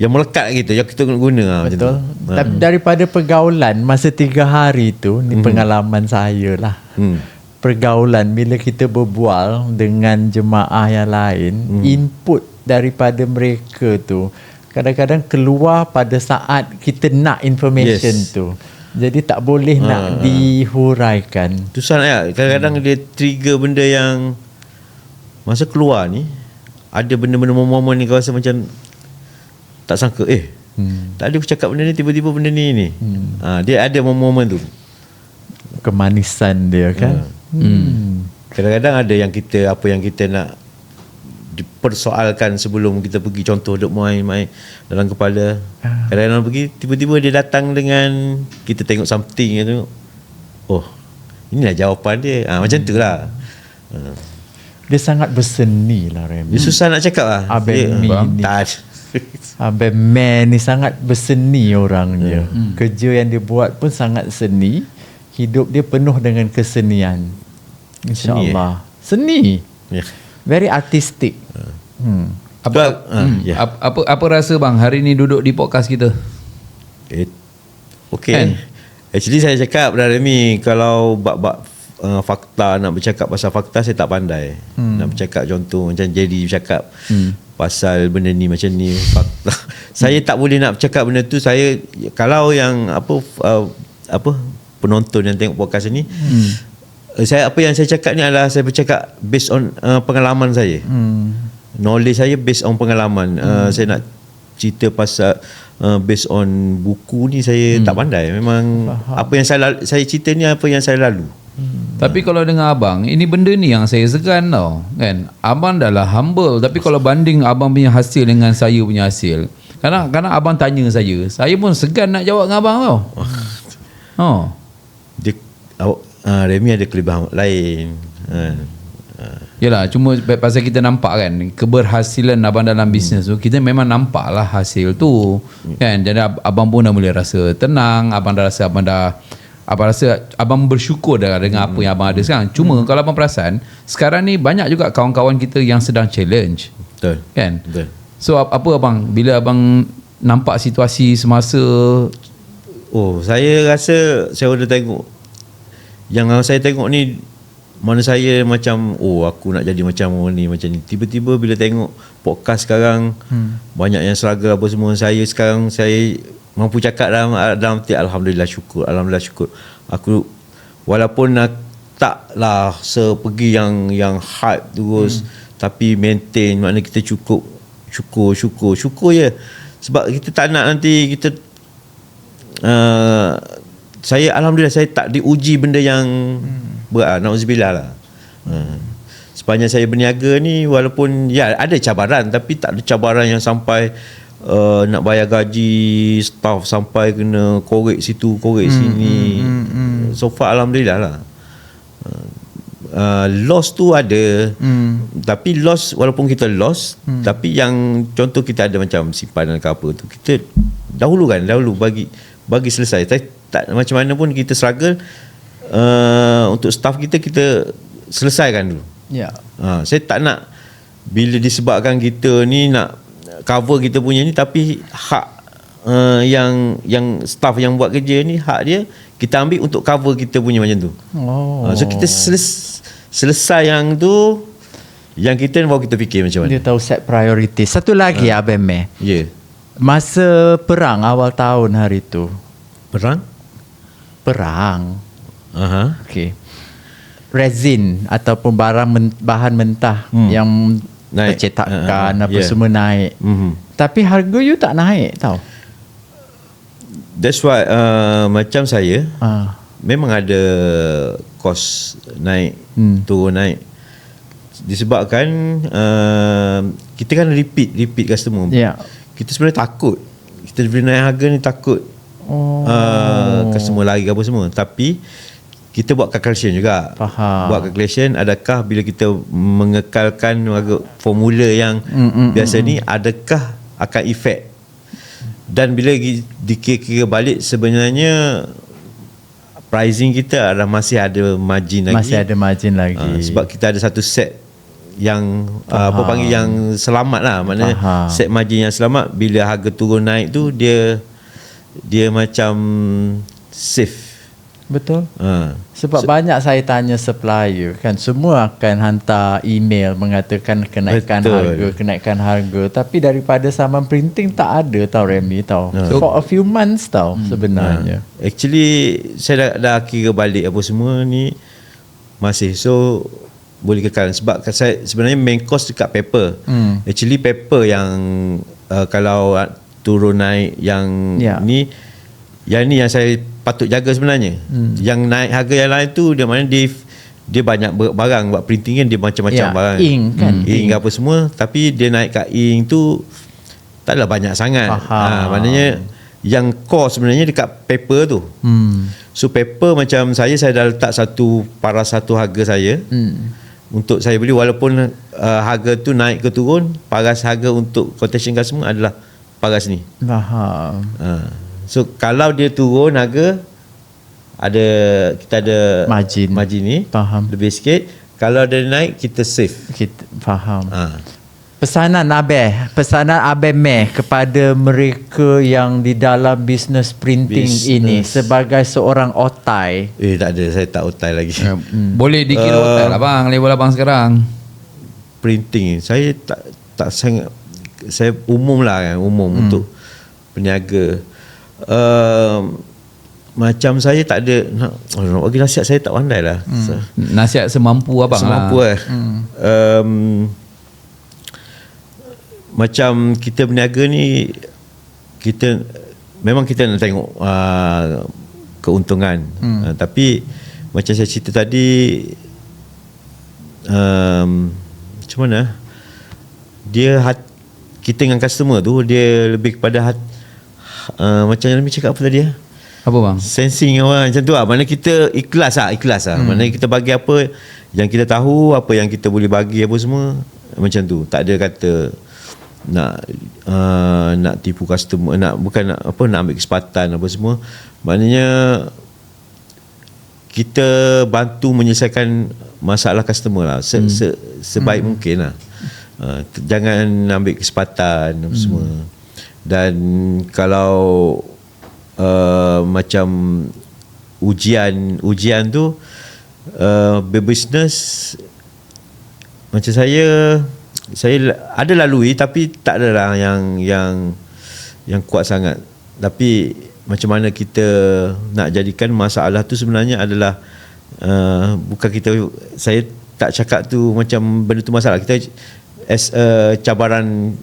melekat gitu, yang kita guna. Betul. Tapi daripada pergaulan masa 3 hari tu, ni pengalaman saya lah. Pergaulan bila kita berbual dengan jemaah yang lain, input daripada mereka tu kadang-kadang keluar pada saat kita nak information tu. Jadi tak boleh nak dihuraikan. Tu sangat kadang-kadang dia trigger benda yang masa keluar ni, ada benda-benda momen ni kau rasa macam tak sangka, tadi aku cakap benda ni, tiba-tiba benda ni. Dia ada momen tu, kemanisan dia kan. Kadang-kadang ada yang kita, apa yang kita nak dipersoalkan sebelum kita pergi, contoh duk main-main dalam kepala. Kadang-kadang pergi, tiba-tiba dia datang dengan, kita tengok something tu, inilah jawapan dia. Macam tu lah. Dia sangat berseni lah Remy. Dia susah nak cakap lah. Abang Man ni sangat berseni orangnya. Kerja yang dia buat pun sangat seni. Hidup dia penuh dengan kesenian. InsyaAllah. Seni. Very artistic. Apa rasa bang hari ni duduk di podcast kita? Okay kan? Actually saya cakap dah Remy, kalau bab fakta, nak bercakap pasal fakta saya tak pandai. Nak bercakap contoh macam jadi bercakap pasal benda ni macam ni fakta. Saya tak boleh nak bercakap benda tu. Saya kalau yang apa penonton yang tengok podcast ni, apa yang saya cakap ni adalah saya bercakap based on pengalaman saya. Knowledge saya based on pengalaman. Saya nak cerita pasal based on buku ni saya tak pandai. Memang apa yang saya cerita ni apa yang saya lalu. Tapi kalau dengan abang, ini benda ni yang saya segan tau kan. Abang dah lah humble, tapi kalau banding abang punya hasil dengan saya punya hasil, kadang abang tanya saya pun segan nak jawab dengan abang tau. Dia Remy ada kelebihan lain. Yalah, cuma pasal kita nampak kan keberhasilan abang dalam bisnes tu, kita memang nampak lah hasil tu kan. Jadi abang pun dah mula rasa tenang, abang dah rasa abang dah abang rasa abang bersyukur dah dengan apa yang abang ada sekarang. Cuma kalau abang perasan, sekarang ni banyak juga kawan-kawan kita yang sedang challenge. Betul. Kan? Betul. So apa abang, bila abang nampak situasi semasa, saya rasa saya dah tengok. Yang saya tengok ni, mana saya macam aku nak jadi macam ni, macam ni. Tiba-tiba bila tengok podcast sekarang, banyak yang struggle apa semua. Saya sekarang mampu cakap dalam hati, Alhamdulillah syukur. Aku walaupun taklah sepergi yang hype terus, tapi maintain, maknanya kita syukur je. Sebab kita tak nak nanti kita Alhamdulillah saya tak diuji benda yang berat, na'udzubillah lah. Sepanjang saya berniaga ni, walaupun ada cabaran, tapi tak ada cabaran yang sampai nak bayar gaji staff, sampai kena korek situ korek sini. So far Alhamdulillah lah. Loss tu ada, tapi loss, walaupun kita loss, tapi yang contoh kita ada macam simpanan ke apa tu, kita dahulu bagi selesai. Tak macam mana pun kita struggle, untuk staff kita selesaikan dulu. Saya tak nak bila disebabkan kita ni nak cover kita punya ni, tapi hak yang staff yang buat kerja ni, hak dia kita ambil untuk cover kita punya macam tu. So kita selesai yang tu, yang kita baru kita fikir macam mana. Dia tahu set priority. Satu lagi Abang Meh. Masa perang awal tahun hari tu. Perang. Okey. Resin ataupun bahan mentah yang percetakan apa semua naik. Tapi harga you tak naik tau. That's why macam saya memang ada kos naik, turun naik. Disebabkan kita kan repeat customer. Kita sebenarnya takut. Kita bila naik harga ni takut customer lari apa semua. Tapi kita buat calculation juga. Buat calculation, adakah bila kita mengekalkan formula yang biasa ni, adakah akan efek. Dan bila dikira-kira balik, sebenarnya pricing kita adalah masih ada margin lagi. Sebab kita ada satu set yang apa panggil yang selamat lah. Maknanya set margin yang selamat, bila harga turun naik tu, dia macam safe. Betul. Sebab banyak saya tanya supplier kan, semua akan hantar email mengatakan kenaikan harga, tapi daripada saman printing tak ada tau Remy tau. For a few months tau sebenarnya. Actually saya dah kira balik apa semua ni masih, so boleh kekal. Sebab saya sebenarnya main cost dekat paper. Actually paper yang kalau turun naik yang ni, yang saya patut jaga sebenarnya. Yang naik harga yang lain tu, dia mana dia banyak barang buat printing kan, dia macam-macam barang. Ink kan, ink apa semua, tapi dia naik kat ink tu taklah banyak sangat. Maknanya yang core sebenarnya dekat paper tu. So paper macam saya dah letak satu harga saya untuk saya beli, walaupun harga tu naik ke turun, paras harga untuk quotation customer adalah paras ni. So kalau dia turun harga, kita ada margin ni, lebih sikit. Kalau dia naik, kita save. Kita faham. Pesanan Abang Meh kepada mereka yang di dalam bisnes printing ini sebagai seorang otai. Tak ada, saya tak otai lagi. Boleh dikira otai lah bang, level abang sekarang. Printing saya tak sangat, saya umum lah kan, untuk peniaga. Macam saya tak ada nak bagi nasihat, saya tak pandai lah. Nasihat semampu abang lah. Macam kita berniaga ni, memang kita nak tengok keuntungan. Tapi macam saya cerita tadi, macam mana kita dengan customer tu, dia lebih kepada macam yang Nabi cakap apa tadi apa bang? Sensing orang macam tu lah. Mana kita ikhlas lah. Mana kita bagi apa yang kita tahu, apa yang kita boleh bagi apa semua, macam tu. Tak ada kata nak tipu customer, nak ambil kesempatan apa semua. Maknanya kita bantu menyelesaikan masalah customer lah sebaik mungkin lah. Jangan ambil kesempatan semua. Dan kalau macam ujian tu berbisnes, macam saya ada lalui tapi tak adalah yang kuat sangat. Tapi macam mana kita nak jadikan masalah tu sebenarnya adalah bukan saya tak cakap tu macam benda tu masalah, kita as a cabaran,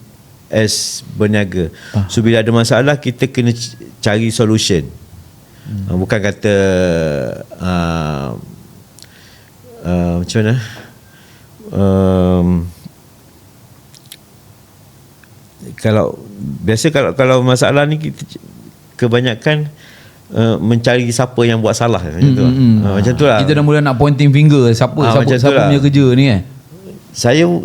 as berniaga. So bila ada masalah kita kena cari solution. Bukan kata macam mana, kalau masalah ni kita kebanyakan mencari siapa yang buat salah macam tu. Macam tu lah. Kita dah mula nak pointing finger siapa punya kerja ni kan.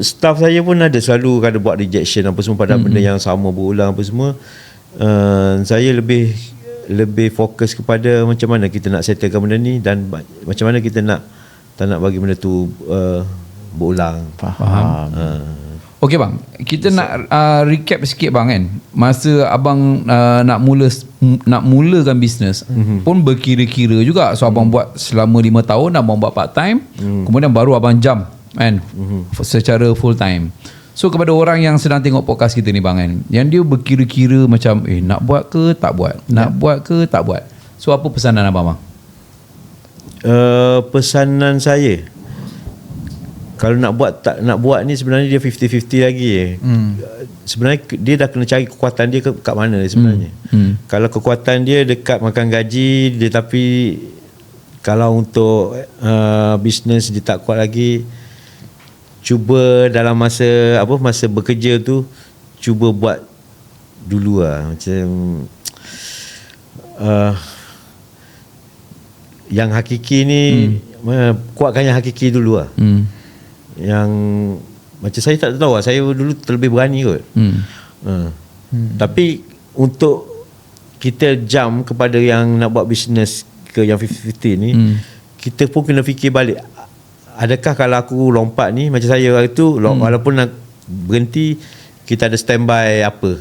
Staff saya pun ada selalu kada buat rejection apa semua pada benda yang sama berulang apa semua. Saya lebih fokus kepada macam mana kita nak settlekan benda ni dan macam mana kita tak nak bagi benda tu berulang. Faham. Okey bang, kita nak recap sikit bang kan. Masa abang nak mulakan bisnes pun berkira-kira juga. So abang buat selama 5 tahun, abang buat part time, kemudian baru abang jump kan secara full time. So kepada orang yang sedang tengok podcast kita ni bang kan, yang dia berkira-kira macam nak buat ke tak buat, nak buat ke tak buat. So apa pesanan abang bang? Pesanan saya, kalau nak buat tak nak buat ni sebenarnya dia 50-50 lagi. Sebenarnya dia dah kena cari kekuatan dia kat mana sebenarnya. Kalau kekuatan dia dekat makan gaji dia, tapi kalau untuk bisnes dia tak kuat lagi, cuba dalam masa bekerja tu cuba buat dulu lah. Macam yang hakiki ni kuatkan yang hakiki dulu lah. Yang macam saya tak tahu lah, saya dulu terlebih berani kot. Tapi untuk kita jump kepada yang nak buat bisnes ke yang 50-50 ni, kita pun kena fikir balik, adakah kalau aku lompat ni macam saya waktu tu, walaupun nak berhenti, kita ada standby apa,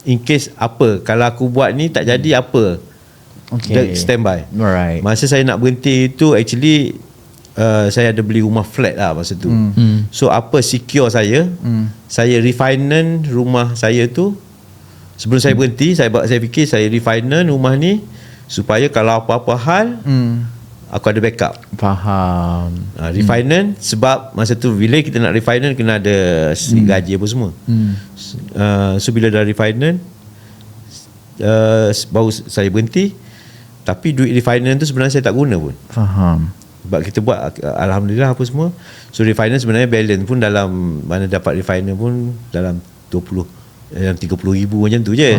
in case apa, kalau aku buat ni tak jadi apa, standby. Alright. Masa saya nak berhenti tu actually saya ada beli rumah flat lah masa tu. So apa secure saya, saya refinance rumah saya tu sebelum saya berhenti. Saya fikir saya refinance rumah ni supaya kalau apa-apa hal aku ada backup. Faham. Refinance sebab masa tu bila kita nak refinance kena ada gaji apa semua. So bila dah refinance baru saya berhenti. Tapi duit refinance tu sebenarnya saya tak guna pun. Faham. Sebab kita buat alhamdulillah apa semua. So refinance sebenarnya balance pun dalam mana dapat refinance pun dalam 30,000 macam tu je.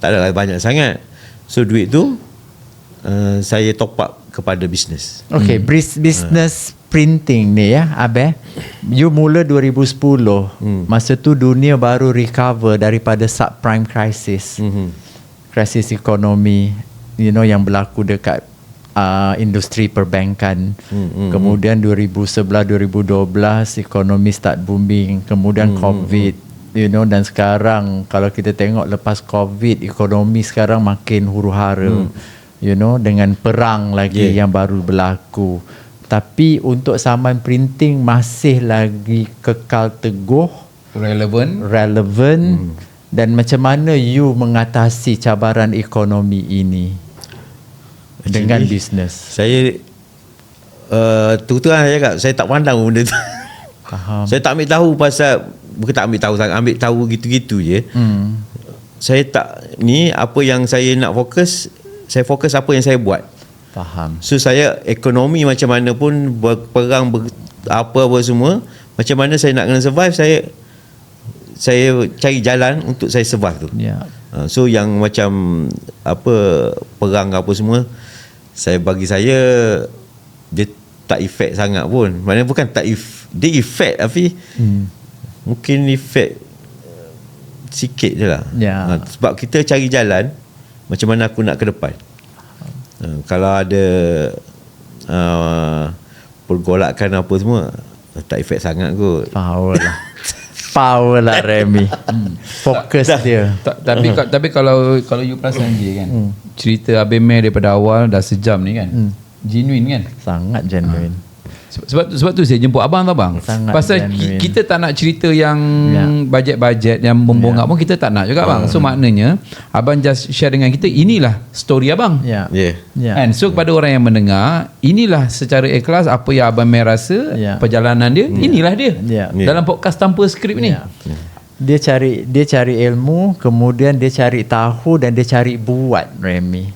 Tak adalah banyak sangat. So duit tu saya top up kepada bisnes. Okay, business printing ni ya, Abeh. You mula 2010. Masa tu dunia baru recover daripada subprime crisis. Krisis ekonomi, yang berlaku dekat industri perbankan. Kemudian 2011-2012 ekonomi start booming. Kemudian COVID, dan sekarang kalau kita tengok lepas COVID, ekonomi sekarang makin huru-hara. Dengan perang lagi yang baru berlaku. Tapi untuk saman printing masih lagi kekal teguh, relevan. Dan macam mana you mengatasi cabaran ekonomi ini dengan bisnes? Saya terus-terang saya cakap, saya tak pandang benda tu. Faham. Saya tak ambil tahu pasal, bukan tak ambil tahu sangat, ambil tahu gitu-gitu je. Saya tak ni apa yang saya nak fokus, saya fokus apa yang saya buat. Faham. So saya ekonomi macam mana pun, berperang apa semua, macam mana saya nak kena survive, saya cari jalan untuk saya survive tu. So yang macam apa perang apa semua, bagi saya dia tak efek sangat pun. Maknanya bukan tak dia efek tapi mungkin efek sikit je lah. Sebab kita cari jalan macam mana aku nak ke depan. Kalau ada pergolakan apa semua, tak efek sangat kot. Power lah Remy. Fokus dia. Tapi kalau you perasan je kan, cerita Abang Meh daripada awal dah sejam ni kan, genuine kan. Sangat genuine. Sebab tu saya jemput abang tu bang. Sangat Pasal genuine. kita tak nak cerita yang bajet-bajet yang membongkak pun kita tak nak juga bang. So maknanya abang just share dengan kita, inilah story abang. Ya. And so kepada orang yang mendengar, inilah secara ikhlas apa yang Abang Meh rasa, perjalanan dia, inilah dia. Dalam podcast tanpa skrip ni. Dia cari ilmu, kemudian dia cari tahu dan dia cari buat, Remy.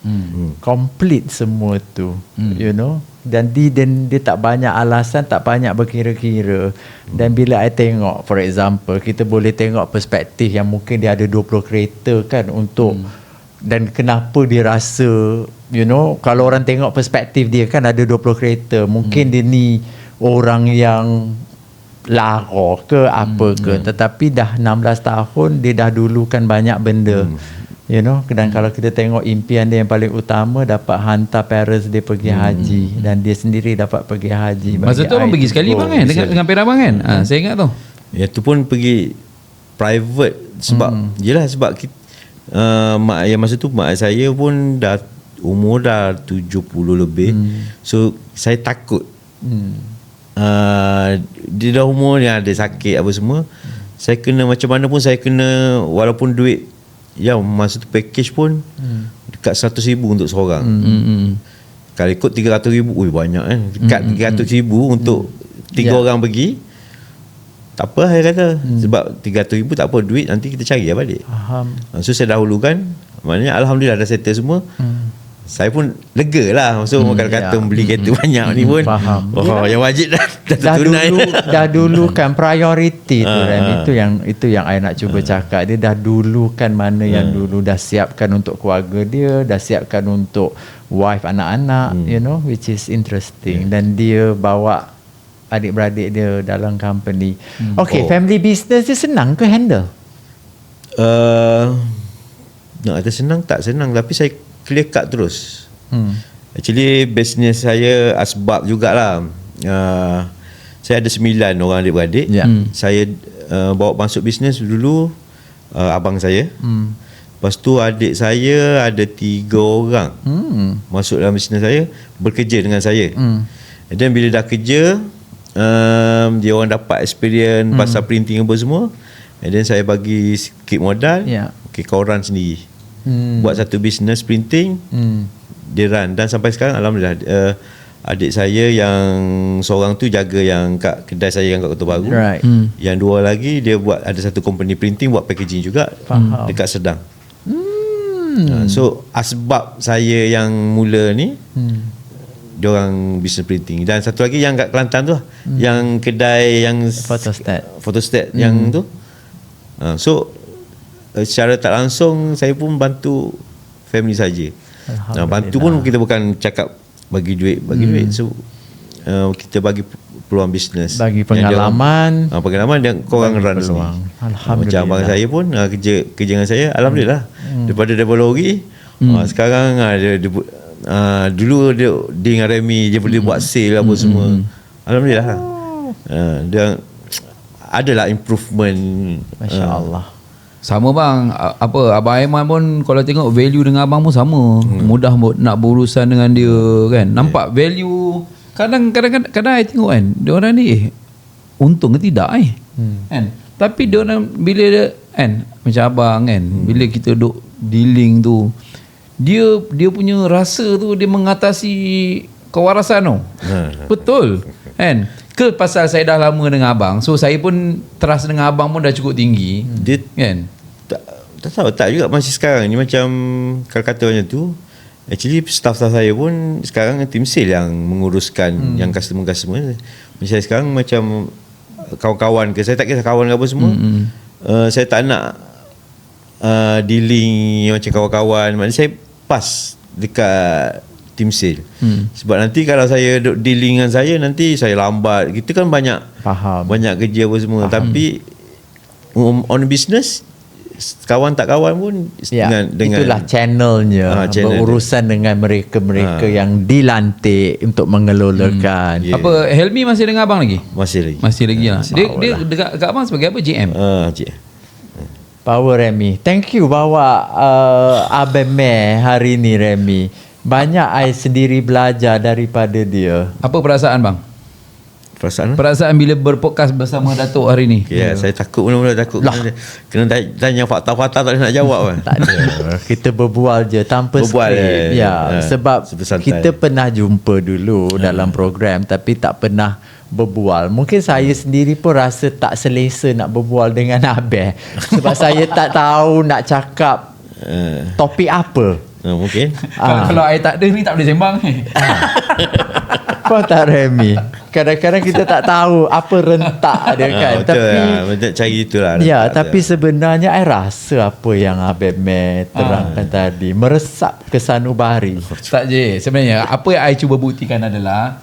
Complete semua tu. You know. Dan dia tak banyak alasan, tak banyak berkira-kira. Dan bila I tengok, for example, kita boleh tengok perspektif yang mungkin dia ada 20 kereta kan untuk dan kenapa dia rasa, you know, kalau orang tengok perspektif dia kan ada 20 kereta, mungkin dia ni orang yang lara ke apa ke, tetapi dah 16 tahun dia dah dulukan banyak benda. You know, dan kalau kita tengok impian dia yang paling utama dapat hantar parents dia pergi haji, dan dia sendiri dapat pergi haji. Masa tu abang pergi sekali bang kan, dengan parents abang kan. Saya ingat tu. Ya tu pun pergi private sebab yelah sebab kita, mak yang masa tu mak saya pun dah umur dah 70 lebih. So saya takut. Dia dah umur yang ada sakit apa semua. Saya kena macam mana pun saya kena, walaupun duit yang masa tu package pun dekat 100,000 untuk seorang. Kalau ikut 300,000, banyak kan. Dekat 300,000 untuk 3 orang pergi. Tak apa saya kata. Sebab 300,000 tak apa, duit nanti kita cari balik. Faham. So saya dahulukan. Maknanya Alhamdulillah dah settle semua. Saya pun lega lah. So kalau kata beli kereta banyak ni pun faham. Yang wajib dah tunai. Dah dulu kan priority tu kan. Itu yang I nak cuba cakap. Dia dah dulu kan mana yang dulu dah siapkan untuk keluarga dia, dah siapkan untuk wife, anak-anak, you know, which is interesting. Dan dia bawa adik-beradik dia dalam company. Okay, family business dia senang ke handle? Nak kata senang tak senang, tapi saya clear cut terus. Actually business saya asbab jugalah. Saya ada 9 orang adik-beradik. Saya bawa masuk bisnes dulu abang saya. Lepas tu adik saya ada 3 orang masuk dalam bisnes saya, bekerja dengan saya. Dan bila dah kerja, dia orang dapat experience pasal printing apa semua. And then saya bagi sikit modal, kau run sendiri. Buat satu business printing, dia run. Dan sampai sekarang Alhamdulillah, adik saya yang seorang tu jaga yang kat kedai saya yang kat Kota Baru. Yang 2 lagi dia buat ada satu company printing, buat packaging juga dekat Sedang. So asbab saya yang mula ni, dia orang business printing. Dan satu lagi yang kat Kelantan tu lah, yang kedai yang photostat yang tu. So secara tak langsung saya pun bantu family saja. Bantu pun kita bukan cakap bagi duit. So kita bagi peluang bisnes, bagi pengalaman, pengalaman dan korang run sendiri. Macam abang saya pun kerja dengan saya, Alhamdulillah. Daripada lori, sekarang dulu dia dengan Remy, dia boleh buat sale apa semua. Alhamdulillah. Dia adalah improvement. Masya-Allah. Sama bang, Abang Aiman pun kalau tengok value dengan abang pun sama. Mudah nak berurusan dengan dia kan. Nampak value. Kadang-kadang I tengok kan, dia orang ni untung ke tidak kan. Tapi dia orang bila dia kan, macam abang kan, bila kita duk dealing tu, dia punya rasa tu dia mengatasi kewarasan tu. Betul kan. Ke pasal saya dah lama dengan abang, so saya pun trust dengan abang pun dah cukup tinggi. Dia kan tak tahu tak juga masih sekarang ni macam kalau kata macam tu. Actually staff saya pun sekarang team sale yang menguruskan yang customer. Macam saya sekarang macam kawan-kawan ke, saya tak kisah kawan ke apa semua. Saya tak nak dealing macam kawan-kawan. Maknanya saya pas dekat team sale. Sebab nanti kalau saya dealing dengan saya, nanti saya lambat. Kita kan banyak kerja apa semua. Tapi on business kawan tak kawan pun dengan itulah channelnya, channel berurusan dengan mereka yang dilantik untuk mengelolakan. Apa Helmi masih dengan abang lagi? Masih lagi lah. Dia dekat abang sebagai apa? GM. GM. Power Remy. Thank you bawa Abang Meh hari ni Remy. Banyak I sendiri belajar daripada dia. Apa perasaan bang? Perasaan bila berpodcast bersama Datuk hari ni? Saya takut mula-mula takut kena tanya fakta-fakta tak nak jawab kan. Tak ada. Kita berbual je tanpa skrip. Sebab kita pernah jumpa dulu dalam program tapi tak pernah berbual. Mungkin saya sendiri pun rasa tak selesa nak berbual dengan Abel sebab saya tak tahu nak cakap topik apa. Mungkin kalau I tak ada ni tak boleh sembang ni. Kau tak Remy, kadang-kadang kita tak tahu apa rentak dia kan. Tapi cari itulah. Tapi sebenarnya I rasa apa yang Abang Meh terangkan tadi meresap ke sanubari. Tak je. Sebenarnya apa yang I cuba buktikan adalah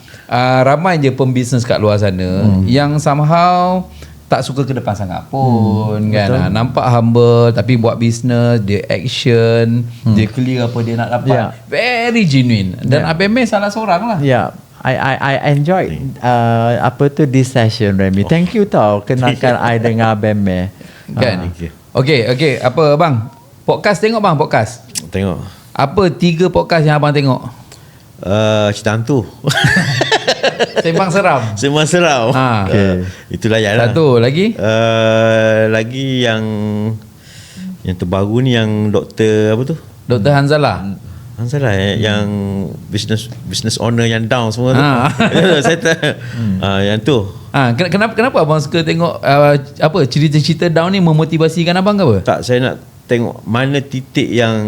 ramai je pembisnes kat luar sana yang somehow tak suka ke depan sangat pun kan. Nampak humble tapi buat bisnes, dia action, dia clear apa dia nak dapat. Very genuine. Dan Abang Meh salah seorang lah. I enjoyed this session Remy. Thank you tau kenalkan I dengan Abang Meh. Kan? Okay, apa bang? Podcast tengok bang, podcast. Tengok. Apa 3 podcast yang abang tengok? Cerita hantu. Sembang seram. Itulah ya lah. Satu lagi? Lagi yang terbaru ni yang doktor apa tu? Dr. Hanzalah. Yang business owner yang down semua tu. Saya yang tu. Kenapa abang suka tengok apa cerita-cerita down ni memotivasikan abang ke apa? Tak, saya nak tengok mana titik yang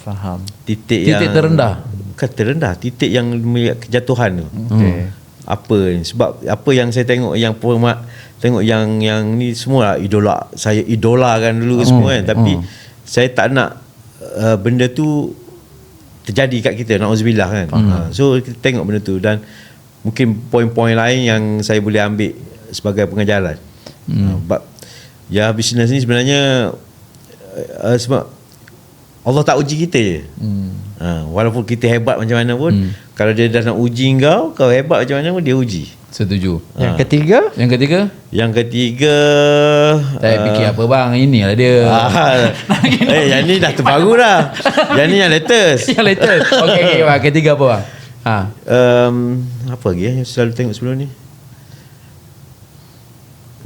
faham. Titik terendah. Bukan terendah, titik yang kejatuhan tu. Apa ni? Sebab apa yang saya tengok tengok yang ni semua saya idolakan dulu semua kan, tapi saya tak nak benda tu terjadi kat kita, na'udzubillah kan. So kita tengok benda tu dan mungkin poin-poin lain yang saya boleh ambil sebagai pengajaran. Bisnes ni sebenarnya sebab Allah tak uji kita je. Walaupun kita hebat macam mana pun, kalau dia dah nak uji kau hebat macam mana pun dia uji. Setuju. Yang ketiga? Yang ketiga saya fikir apa bang, inilah dia. Yang ni dah terbaru dah. Yang ni yang latest. Okay, bang. Ketiga apa bang? Apa lagi yang selalu tengok sebelum ni?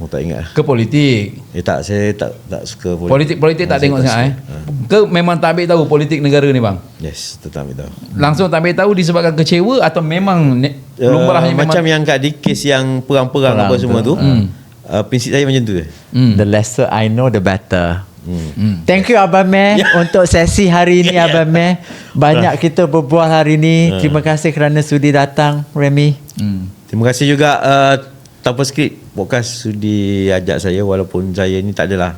Tak ingat. Ke politik? Tak, saya tak suka politik. Politik tak tengok sangat Ke memang tak ambil tahu politik negara ni bang? Yes, tak ambil tahu. Langsung tak ambil tahu disebabkan kecewa atau memang lumrahnya macam yang kat di kes yang perang apa semua tu. Prinsip saya macam tu. The lesser I know the better. Thank you Abang Meh untuk sesi hari ini Abang Meh. Banyak kita berbual hari ini. Terima kasih kerana sudi datang Remy. Terima kasih juga Tanpa Skrip podcast sudi ajak saya, walaupun saya ni tak adalah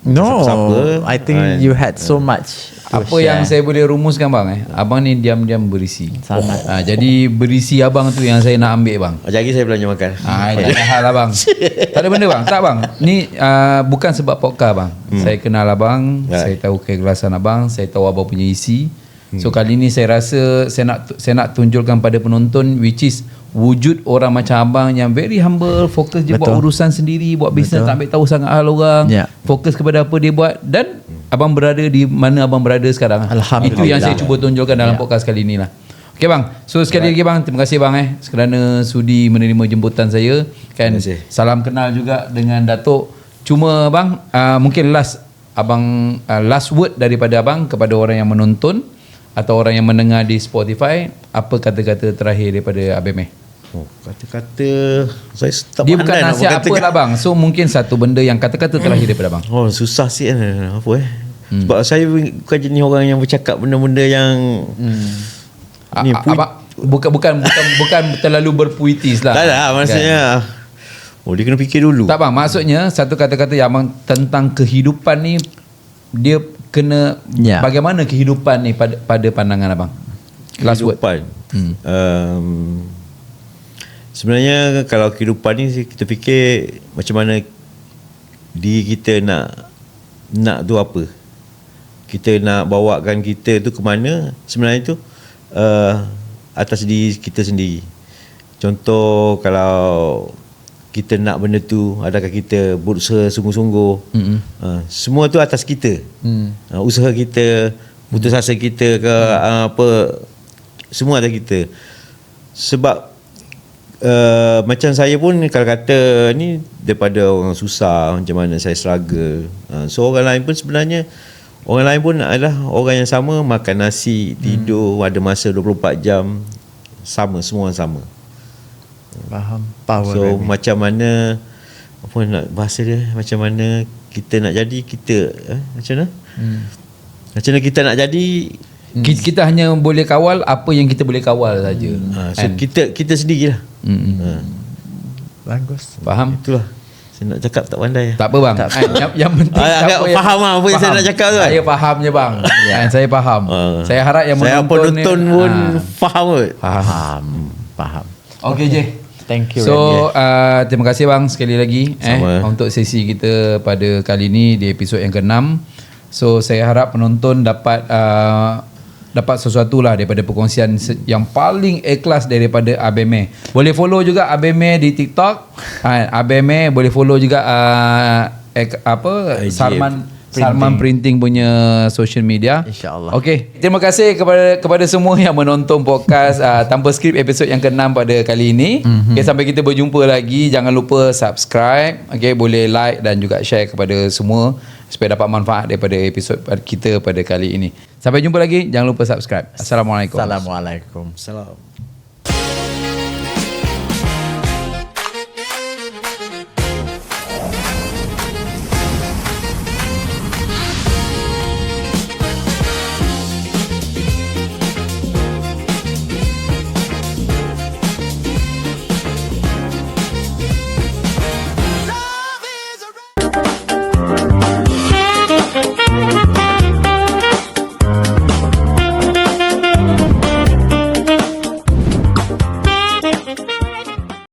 siapa-siapa. I think you had so much to apa share. yang saya boleh rumuskan bang, abang ni diam-diam berisi sangat. Jadi berisi abang tu yang saya nak ambil bang. Lagi saya belanja makan. Jangan hal lah bang. Tak ada benda bang. Tak bang, ni bukan sebab podcast bang. Saya kenal abang, saya tahu keikhlasan abang, saya tahu abang punya isi. So kali ni saya rasa saya nak tunjukkan pada penonton which is wujud orang macam abang yang very humble, fokus je buat urusan sendiri, buat bisnes, tak ambil tahu sangat hal orang, fokus kepada apa dia buat, dan abang berada di mana abang berada sekarang. Alhamdulillah. Itu yang saya cuba tunjukkan dalam podcast kali ni lah. Okay bang, so sekali lagi bang, terima kasih bang kerana sudi menerima jemputan saya kan. Salam kenal juga dengan Datuk. Cuma bang, mungkin last word daripada abang kepada orang yang menonton atau orang yang mendengar di Spotify, apa kata-kata terakhir daripada Abang Meh? Kata-kata saya tak dia bukan nasihat apa lah bang. So mungkin satu benda yang kata-kata terakhir daripada bang. Susah sikit apa sebab saya bukan jenis orang yang bercakap benda-benda yang bukan terlalu berpuitis lah. Tak lah, maksudnya dia kena fikir dulu. Tak bang, maksudnya satu kata-kata yang abang tentang kehidupan ni, dia kena bagaimana kehidupan ni pada pandangan abang? Last word. Sebenarnya kalau kehidupan ni kita fikir macam mana diri kita nak tu apa, kita nak bawakan kita tu ke mana, sebenarnya tu atas diri kita sendiri. Contoh, kalau kita nak benda tu, adakah kita berusaha sungguh-sungguh? Semua tu atas kita. Usaha kita, putus asa kita ke apa, semua atas kita. Sebab macam saya pun kalau kata ni daripada orang susah, macam mana saya struggle. So orang lain pun sebenarnya, orang lain pun adalah orang yang sama, makan nasi, tidur, ada masa 24 jam, sama, semua orang sama. Faham. Power. So macam mana, apa nak bahasa dia, macam mana kita nak jadi kita, macam mana? Macam mana kita nak jadi, kita hanya boleh kawal apa yang kita boleh kawal saja. so kita sendirilah. Bagus. Faham? Itulah. Saya nak cakap tak pandai. Tak apa bang. Yang penting agak faham lah apa yang saya nak cakap tu kan. Saya faham je bang. Saya faham. Saya harap yang penonton pun faham kot. Faham. Okey je. Thank you. So terima kasih bang sekali lagi untuk sesi kita pada kali ini di episod yang ke-6. So saya harap penonton dapat sesuatu lah daripada perkongsian yang paling ikhlas daripada Abeme. Boleh follow juga Abeme di TikTok. Abeme boleh follow juga Sarman Printing punya social media. InsyaAllah. Okey, terima kasih kepada semua yang menonton podcast Tanpa Skrip episod yang ke-6 pada kali ini. Okay, sampai kita berjumpa lagi. Jangan lupa subscribe. Okay, boleh like dan juga share kepada semua supaya dapat manfaat daripada episod kita pada kali ini. Sampai jumpa lagi. Jangan lupa subscribe. Assalamualaikum. Assalamualaikum. Salam.